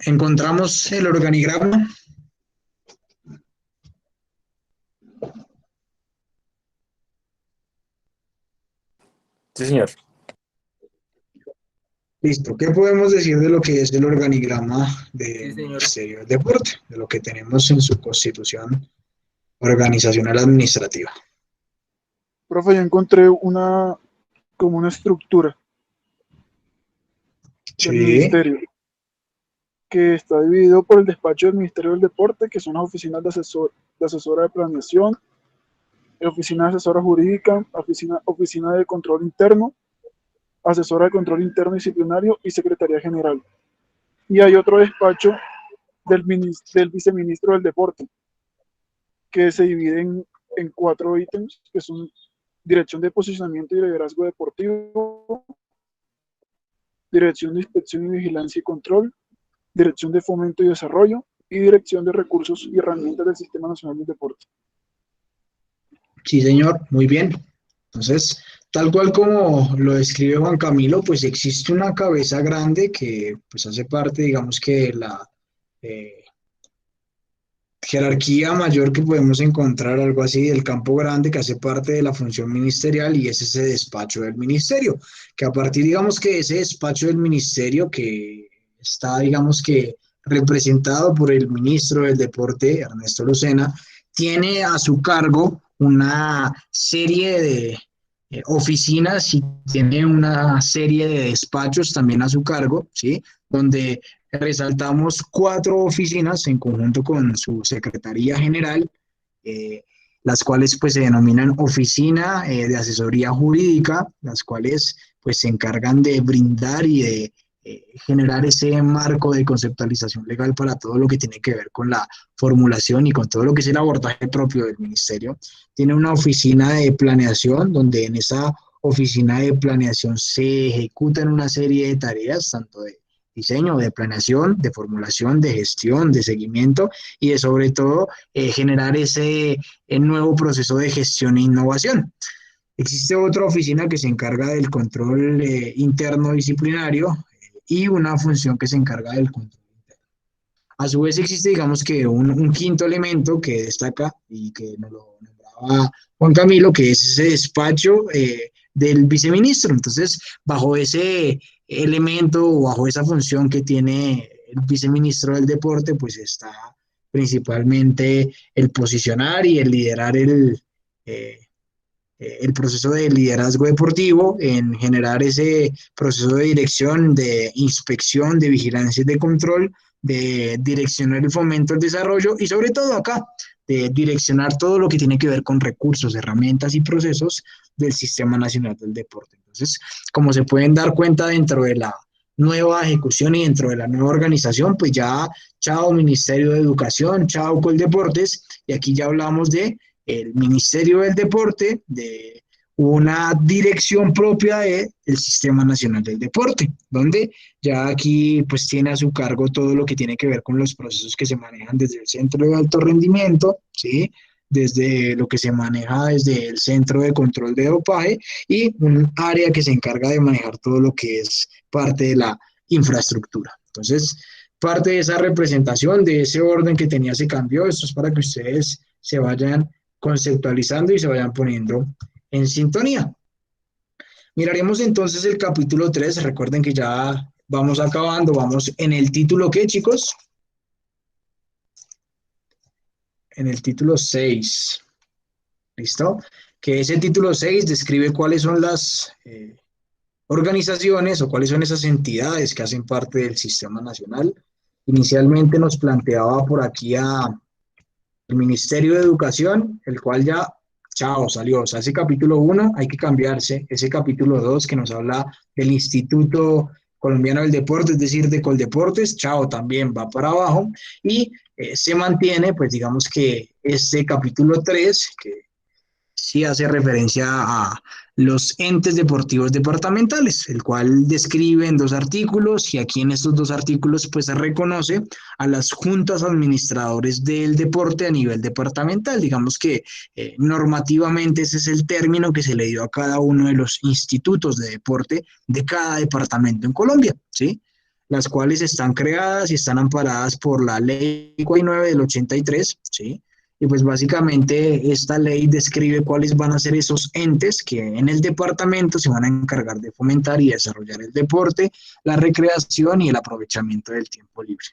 Encontramos el organigrama.
Sí, señor.
Listo. ¿Qué podemos decir de lo que es el organigrama del Ministerio del Deporte? De lo que tenemos en su constitución organizacional administrativa.
Profe, yo encontré una como una estructura del
Sí,
ministerio, que está dividido por el despacho del Ministerio del Deporte, que son las oficinas de asesora de planeación, oficina de asesora jurídica, oficina de control interno, asesora de control interno disciplinario y secretaría general. Y hay otro despacho del viceministro del Deporte, que se divide en 4 ítems, que son dirección de posicionamiento y liderazgo deportivo, dirección de inspección y vigilancia y control, dirección de fomento y desarrollo y dirección de recursos y herramientas del Sistema Nacional del Deporte.
sí, señor, muy bien. Entonces, tal cual como lo describe Juan Camilo, pues existe una cabeza grande que pues hace parte, digamos que de la eh, jerarquía mayor que podemos encontrar, algo así, del campo grande que hace parte de la función ministerial y es ese despacho del ministerio, que a partir, digamos que ese despacho del ministerio que está, digamos que representado por el ministro del Deporte, Ernesto Lucena, tiene a su cargo una serie de oficinas y tiene una serie de despachos también a su cargo, ¿sí? Donde resaltamos 4 oficinas en conjunto con su Secretaría General, eh, las cuales pues se denominan Oficina de Asesoría Jurídica, las cuales pues se encargan de brindar y de generar ese marco de conceptualización legal para todo lo que tiene que ver con la formulación y con todo lo que es el abordaje propio del ministerio. Tiene una oficina de planeación donde en esa oficina de planeación se ejecutan una serie de tareas, tanto de diseño, de planeación, de formulación, de gestión, de seguimiento y de sobre todo generar ese nuevo proceso de gestión e innovación. Existe otra oficina que se encarga del control interno disciplinario y una función que se encarga del control. A su vez existe, digamos que un quinto elemento que destaca y que nos lo nombraba Juan Camilo, que es ese despacho del viceministro. Entonces, bajo ese elemento o bajo esa función que tiene el viceministro del deporte, pues está principalmente el posicionar y el liderar el proceso de liderazgo deportivo, en generar ese proceso de dirección, de inspección, de vigilancia y de control, de direccionar el fomento, el desarrollo y sobre todo acá, de direccionar todo lo que tiene que ver con recursos, herramientas y procesos del Sistema Nacional del Deporte. Entonces, como se pueden dar cuenta dentro de la nueva ejecución y dentro de la nueva organización, pues ya chao Ministerio de Educación, chao Coldeportes, y aquí ya hablamos de el Ministerio del Deporte, de una dirección propia del Sistema Nacional del Deporte, donde ya aquí pues tiene a su cargo todo lo que tiene que ver con los procesos que se manejan desde el Centro de Alto Rendimiento, ¿sí? Desde lo que se maneja desde el Centro de Control de Dopaje y un área que se encarga de manejar todo lo que es parte de la infraestructura. Entonces, parte de esa representación, de ese orden que tenía se cambió. Esto es para que ustedes se vayan conceptualizando y se vayan poniendo en sintonía. Miraremos entonces el capítulo 3. Recuerden que ya vamos acabando. Vamos en el título, ¿qué, chicos? En el título 6. ¿Listo? Que ese título 6 describe cuáles son las organizaciones o cuáles son esas entidades que hacen parte del Sistema Nacional. Inicialmente nos planteaba por aquí el Ministerio de Educación, el cual ya, chao, salió. O sea, ese capítulo 1 hay que cambiarse. Ese capítulo 2 que nos habla del Instituto Colombiano del Deporte, es decir, de Coldeportes, chao, también va para abajo. Y se mantiene, pues digamos que este capítulo 3, que sí hace referencia a los entes deportivos departamentales, el cual describe en 2 artículos y aquí en estos 2 artículos pues se reconoce a las juntas administradores del deporte a nivel departamental. Digamos que normativamente ese es el término que se le dio a cada uno de los institutos de deporte de cada departamento en Colombia, ¿sí? Las cuales están creadas y están amparadas por la Ley 49 del 83, ¿sí? Y pues básicamente esta ley describe cuáles van a ser esos entes que en el departamento se van a encargar de fomentar y desarrollar el deporte, la recreación y el aprovechamiento del tiempo libre.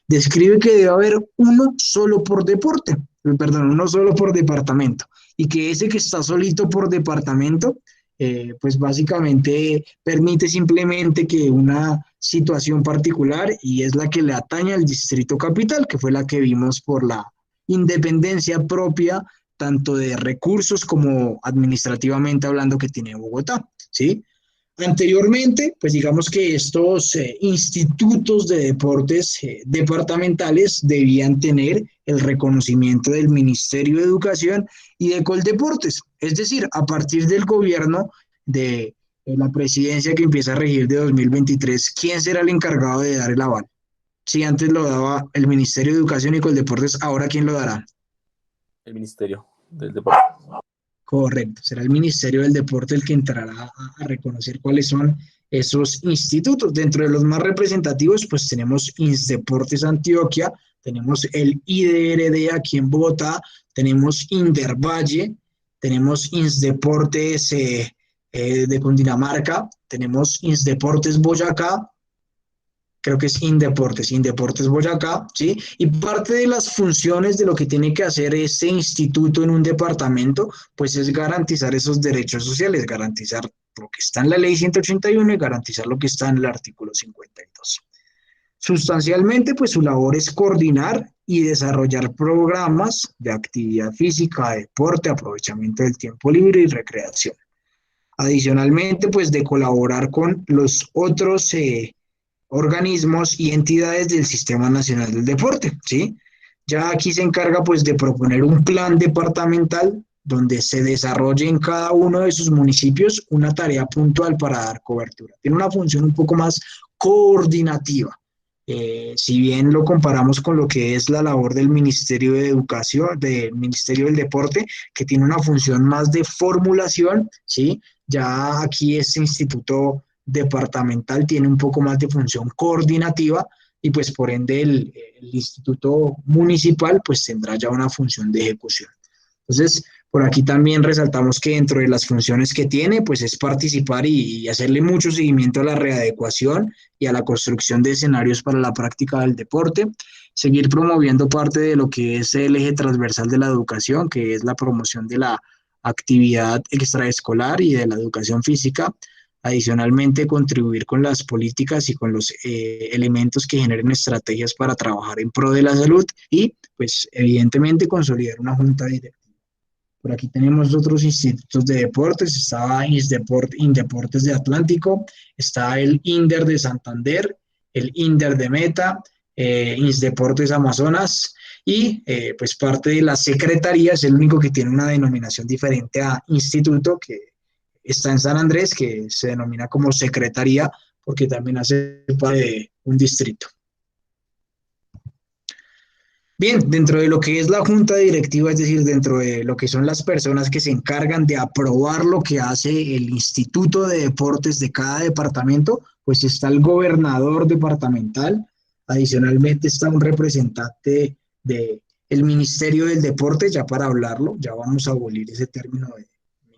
Describe que debe haber uno solo por deporte, perdón, uno solo por departamento, y que ese que está solito por departamento pues básicamente permite simplemente que una situación particular, y es la que le atañe al Distrito Capital, que fue la que vimos por la independencia propia, tanto de recursos como administrativamente hablando, que tiene Bogotá, ¿sí? Anteriormente, pues digamos que estos institutos de deportes departamentales debían tener el reconocimiento del Ministerio de Educación y de Coldeportes. Es decir, a partir del gobierno de la presidencia que empieza a regir de 2023, ¿quién será el encargado de dar el aval? Si antes lo daba el Ministerio de Educación y Coldeportes, ¿ahora quién lo dará?
El Ministerio del Deporte.
Correcto, será el Ministerio del Deporte el que entrará a reconocer cuáles son esos institutos. Dentro de los más representativos, pues tenemos INSDeportes Antioquia, tenemos el IDRD aquí en Bogotá, tenemos Indervalle, tenemos INSDeportes de Cundinamarca, tenemos INSDeportes Boyacá, creo que es Indeportes Boyacá, ¿sí? Y parte de las funciones de lo que tiene que hacer este instituto en un departamento, pues es garantizar esos derechos sociales, garantizar lo que está en la ley 181 y garantizar lo que está en el artículo 52. Sustancialmente, pues su labor es coordinar y desarrollar programas de actividad física, deporte, aprovechamiento del tiempo libre y recreación. Adicionalmente, pues de colaborar con los otros organismos y entidades del Sistema Nacional del Deporte, ¿sí? Ya aquí se encarga pues de proponer un plan departamental donde se desarrolle en cada uno de sus municipios una tarea puntual para dar cobertura. Tiene una función un poco más coordinativa. Si bien lo comparamos con lo que es la labor del Ministerio de Educación, del Ministerio del Deporte, que tiene una función más de formulación, ¿sí? Ya aquí este instituto departamental tiene un poco más de función coordinativa y pues por ende el instituto municipal pues tendrá ya una función de ejecución. Entonces, por aquí también resaltamos que dentro de las funciones que tiene, pues es participar y hacerle mucho seguimiento a la readecuación y a la construcción de escenarios para la práctica del deporte, seguir promoviendo parte de lo que es el eje transversal de la educación, que es la promoción de la actividad extraescolar y de la educación física. Adicionalmente, contribuir con las políticas y con los elementos que generen estrategias para trabajar en pro de la salud y, pues, evidentemente, consolidar una junta directiva. Por aquí tenemos otros institutos de deportes, está Indeportes de Atlántico, está el INDER de Santander, el INDER de Meta, INSDeportes Amazonas y pues parte de la secretaría es el único que tiene una denominación diferente a instituto, que está en San Andrés, que se denomina como secretaría porque también hace parte de un distrito. Bien, dentro de lo que es la junta directiva, es decir, dentro de lo que son las personas que se encargan de aprobar lo que hace el Instituto de Deportes de cada departamento, pues está el gobernador departamental, adicionalmente está un representante del Ministerio del Deporte, ya para hablarlo, ya vamos a abolir ese término de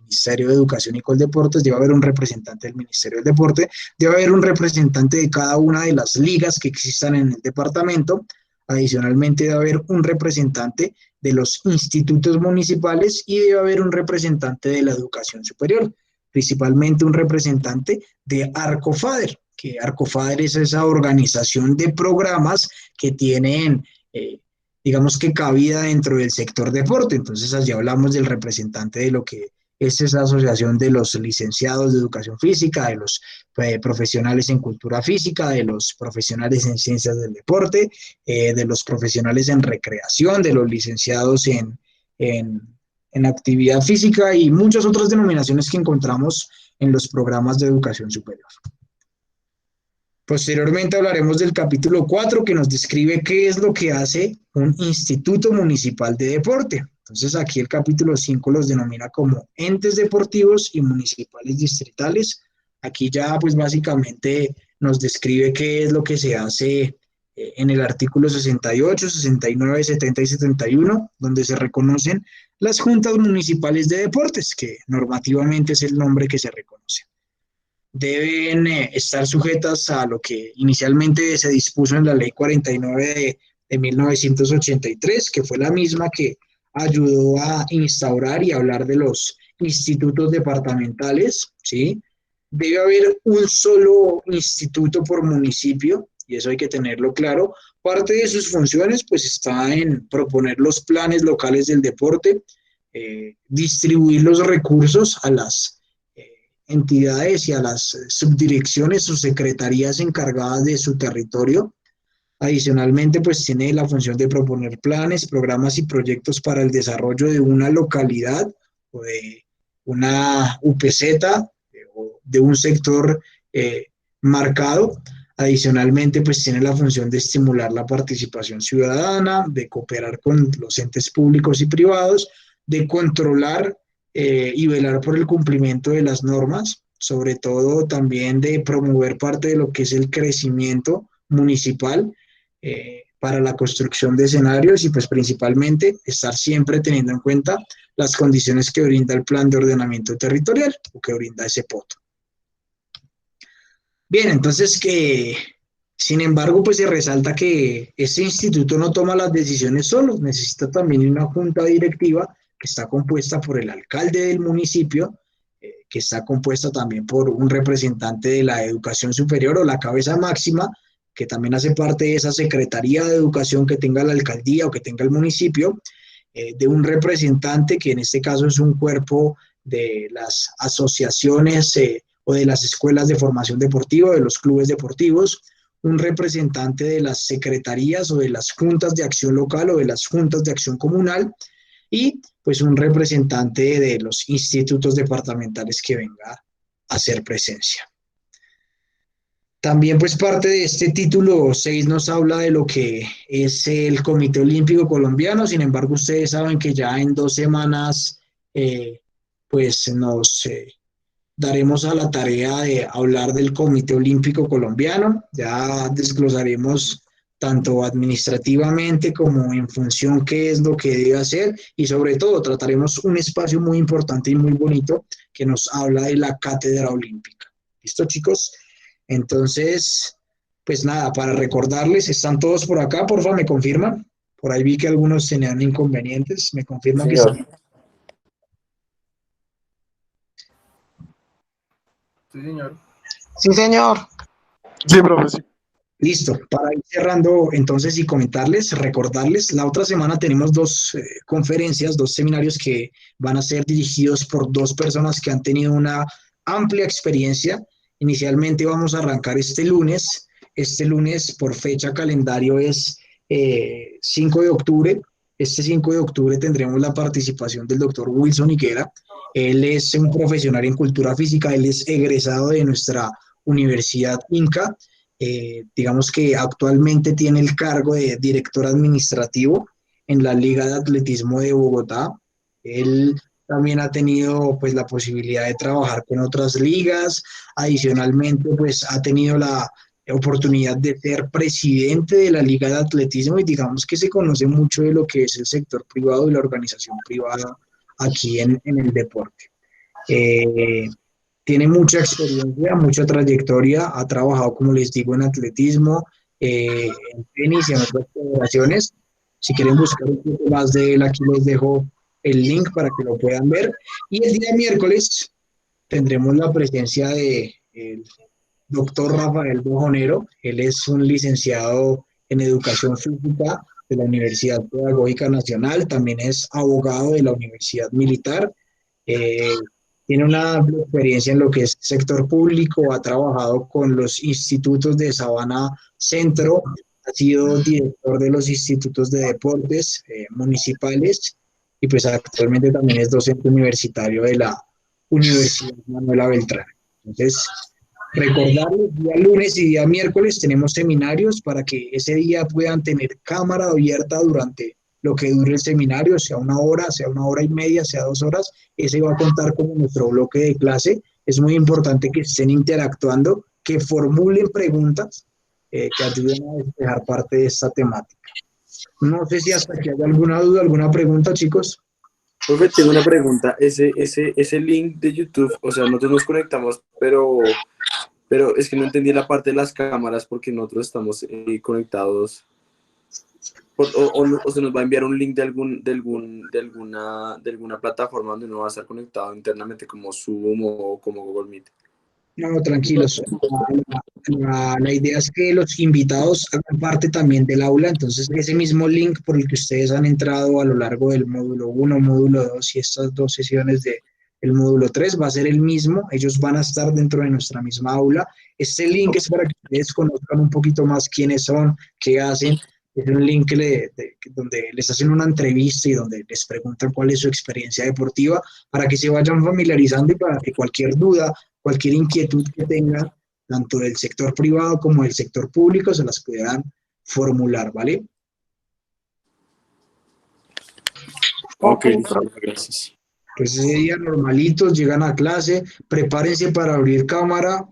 Ministerio de Educación y Coldeportes, debe haber un representante del Ministerio del Deporte, debe haber un representante de cada una de las ligas que existan en el departamento. Adicionalmente debe haber un representante de los institutos municipales y debe haber un representante de la educación superior, principalmente un representante de Arcofader, que Arcofader es esa organización de programas que tienen, digamos que cabida dentro del sector deporte. Entonces allí hablamos del representante de lo que es esa asociación de los licenciados de educación física, de los profesionales en cultura física, de los profesionales en ciencias del deporte, de los profesionales en recreación, de los licenciados en actividad física y muchas otras denominaciones que encontramos en los programas de educación superior. Posteriormente hablaremos del capítulo 4 que nos describe qué es lo que hace un instituto municipal de deporte. Entonces aquí el capítulo 5 los denomina como entes deportivos y municipales distritales. Aquí ya pues básicamente nos describe qué es lo que se hace en el artículo 68, 69, 70 y 71, donde se reconocen las juntas municipales de deportes, que normativamente es el nombre que se reconoce. Deben estar sujetas a lo que inicialmente se dispuso en la ley 49 de 1983, que fue la misma que ayudó a instaurar y hablar de los institutos departamentales, ¿sí? Debe haber un solo instituto por municipio, y eso hay que tenerlo claro. Parte de sus funciones, pues, está en proponer los planes locales del deporte, distribuir los recursos a las entidades y a las subdirecciones o secretarías encargadas de su territorio. Adicionalmente, pues tiene la función de proponer planes, programas y proyectos para el desarrollo de una localidad o de una UPZ o de un sector marcado. Adicionalmente, pues tiene la función de estimular la participación ciudadana, de cooperar con los entes públicos y privados, de controlar y velar por el cumplimiento de las normas, sobre todo también de promover parte de lo que es el crecimiento municipal para la construcción de escenarios y pues principalmente estar siempre teniendo en cuenta las condiciones que brinda el plan de ordenamiento territorial o que brinda ese POT. Bien, entonces sin embargo, pues se resalta que este instituto no toma las decisiones solo, necesita también una junta directiva que está compuesta por el alcalde del municipio, que está compuesta también por un representante de la educación superior o la cabeza máxima, que también hace parte de esa secretaría de educación que tenga la alcaldía o que tenga el municipio, de un representante que en este caso es un cuerpo de las asociaciones o de las escuelas de formación deportiva, de los clubes deportivos, un representante de las secretarías o de las juntas de acción local o de las juntas de acción comunal y pues un representante de los institutos departamentales que venga a hacer presencia. También pues parte de este título 6 nos habla de lo que es el Comité Olímpico Colombiano. Sin embargo, ustedes saben que ya en 2 semanas pues nos daremos a la tarea de hablar del Comité Olímpico Colombiano. Ya desglosaremos tanto administrativamente como en función qué es lo que debe hacer y sobre todo trataremos un espacio muy importante y muy bonito que nos habla de la Cátedra Olímpica. ¿Listo, chicos? Entonces, pues nada, para recordarles, ¿están todos por acá? Porfa, ¿me confirman? Por ahí vi que algunos tenían inconvenientes. ¿Me confirman que están?
Sí, señor.
Sí, señor.
Sí, profe, sí.
Listo, para ir cerrando entonces y comentarles, recordarles, la otra semana tenemos 2 conferencias, 2 seminarios que van a ser dirigidos por 2 personas que han tenido una amplia experiencia. Inicialmente vamos a arrancar este lunes por fecha calendario es 5 de octubre. Este 5 de octubre tendremos la participación del doctor Wilson Higuera. Él es un profesional en cultura física, él es egresado de nuestra Universidad Inca. Digamos que actualmente tiene el cargo de director administrativo en la Liga de Atletismo de Bogotá. Él también ha tenido pues la posibilidad de trabajar con otras ligas. Adicionalmente pues ha tenido la oportunidad de ser presidente de la Liga de Atletismo y digamos que se conoce mucho de lo que es el sector privado y la organización privada aquí en el deporte. Tiene mucha experiencia, mucha trayectoria, ha trabajado, como les digo, en atletismo, en tenis y en otras federaciones. Si quieren buscar un poco más de él, aquí les dejo el link para que lo puedan ver. Y el día miércoles tendremos la presencia del doctor Rafael Bojonero. Él es un licenciado en Educación Física de la Universidad Pedagógica Nacional, también es abogado de la Universidad Militar. Tiene una amplia experiencia en lo que es sector público, ha trabajado con los institutos de Sabana Centro, ha sido director de los institutos de deportes municipales y pues actualmente también es docente universitario de la Universidad Manuela Beltrán. Entonces, recordarles, día lunes y día miércoles tenemos seminarios para que ese día puedan tener cámara abierta durante lo que dure el seminario, sea 1 hora, sea 1 hora y media, sea 2 horas, ese va a contar como nuestro bloque de clase. Es muy importante que estén interactuando, que formulen preguntas que ayuden a despejar parte de esta temática. No sé si hasta aquí hay alguna duda, alguna pregunta, chicos.
Profe, tengo una pregunta. Ese link de YouTube, o sea, nosotros nos conectamos, pero es que no entendí la parte de las cámaras porque nosotros estamos conectados. O se nos va a enviar un link de alguna plataforma donde uno va a estar conectado internamente como Zoom o como Google Meet.
No, tranquilos. La idea es que los invitados hagan parte también del aula, entonces ese mismo link por el que ustedes han entrado a lo largo del módulo 1, módulo 2 y estas 2 sesiones del módulo 3 va a ser el mismo, ellos van a estar dentro de nuestra misma aula. Este link es para que ustedes conozcan un poquito más quiénes son, qué hacen. Es un link donde les hacen una entrevista y donde les preguntan cuál es su experiencia deportiva para que se vayan familiarizando y para que cualquier duda, cualquier inquietud que tengan, tanto del sector privado como del sector público, se las puedan formular, ¿vale?
Ok, gracias.
Pues ese día normalitos, llegan a clase, prepárense para abrir cámara,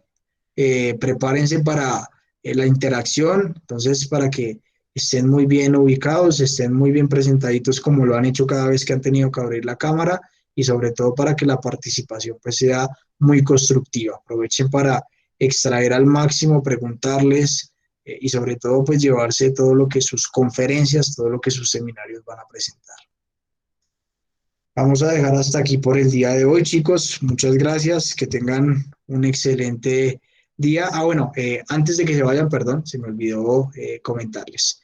prepárense para la interacción, entonces para que estén muy bien ubicados, estén muy bien presentaditos como lo han hecho cada vez que han tenido que abrir la cámara y sobre todo para que la participación pues sea muy constructiva. Aprovechen para extraer al máximo, preguntarles y sobre todo pues llevarse todo lo que sus conferencias, todo lo que sus seminarios van a presentar. Vamos a dejar hasta aquí por el día de hoy, chicos. Muchas gracias, que tengan un excelente día. Bueno, antes de que se vayan, perdón, se me olvidó comentarles.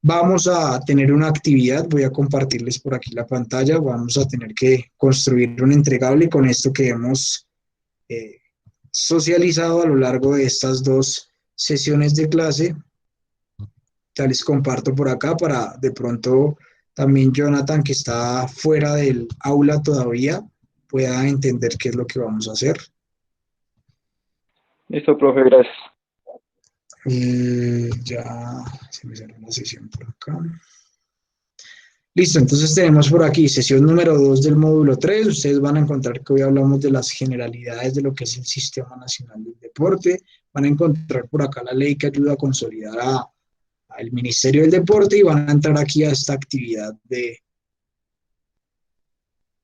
Vamos a tener una actividad, voy a compartirles por aquí la pantalla, vamos a tener que construir un entregable con esto que hemos socializado a lo largo de estas 2 sesiones de clase. Ya les comparto por acá para de pronto también Jonathan, que está fuera del aula todavía, pueda entender qué es lo que vamos a hacer.
Listo, profe, gracias.
Ya se me cerró la sesión por acá. Listo, entonces tenemos por aquí sesión número 2 del módulo 3. Ustedes van a encontrar que hoy hablamos de las generalidades de lo que es el Sistema Nacional del Deporte. Van a encontrar por acá la ley que ayuda a consolidar al Ministerio del Deporte y van a entrar aquí a esta actividad de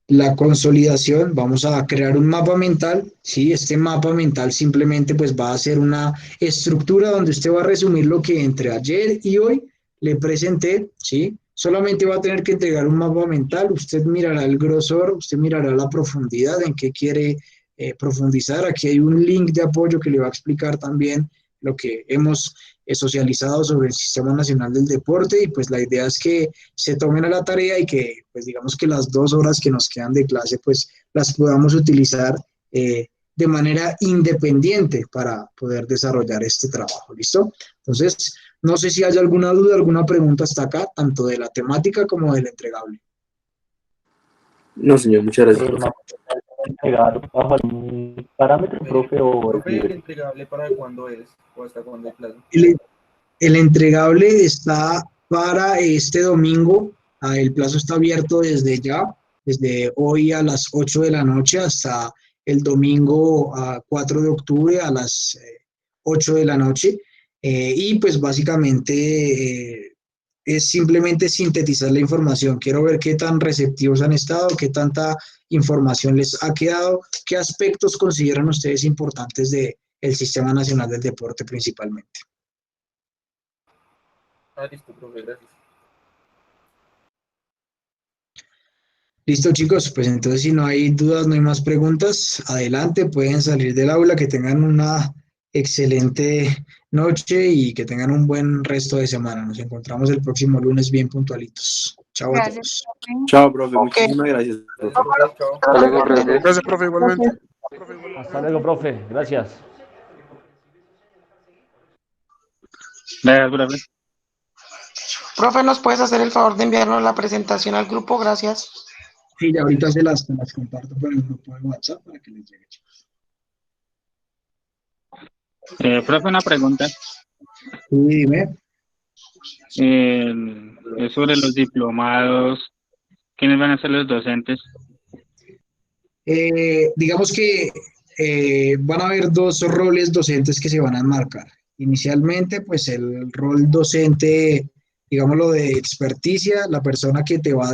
la consolidación. Vamos a crear un mapa mental, ¿sí? Este mapa mental simplemente pues va a ser una estructura donde usted va a resumir lo que entre ayer y hoy le presenté, ¿sí? Solamente va a tener que entregar un mapa mental, usted mirará el grosor, usted mirará la profundidad, en qué quiere profundizar. Aquí hay un link de apoyo que le va a explicar también lo que hemos socializado sobre el Sistema Nacional del Deporte y pues la idea es que se tomen a la tarea y que pues digamos que las 2 horas que nos quedan de clase pues las podamos utilizar de manera independiente para poder desarrollar este trabajo, ¿listo? Entonces, no sé si hay alguna duda, alguna pregunta hasta acá, tanto de la temática como del entregable.
No, señor, muchas gracias, profe.
¿Entregar bajo algún parámetro, profe, o
Profe, ¿el entregable para cuándo es? ¿O hasta cuándo hay plazo?
El entregable está para este domingo, el plazo está abierto desde ya, desde hoy a las 8 de la noche hasta el domingo 4 de octubre a las 8 de la noche. Y pues básicamente es simplemente sintetizar la información. Quiero ver qué tan receptivos han estado, qué tanta información les ha quedado, qué aspectos consideran ustedes importantes del Sistema Nacional del Deporte principalmente.
Listo, profe, gracias.
Listo, chicos, pues entonces si no hay dudas, no hay más preguntas, adelante, pueden salir del aula, que tengan una excelente noche y que tengan un buen resto de semana. Nos encontramos el próximo lunes bien puntualitos. Chao a todos.
Chao, profe, muchísimas gracias, profe.
Hasta luego, profe. Gracias, profe, igualmente.
Hasta luego, profe. Gracias.
Gracias, profe.
Profe, ¿nos puedes hacer el favor de enviarnos la presentación al grupo? Gracias.
Sí, ya ahorita se las comparto por el grupo de WhatsApp para que les llegue, chicos.
Profe, una pregunta.
Sí, dime.
Es sobre los diplomados. ¿Quiénes van a ser los docentes?
Digamos que van a haber 2 roles docentes que se van a enmarcar. Inicialmente, pues el rol docente, digámoslo, de experticia, la persona que te va a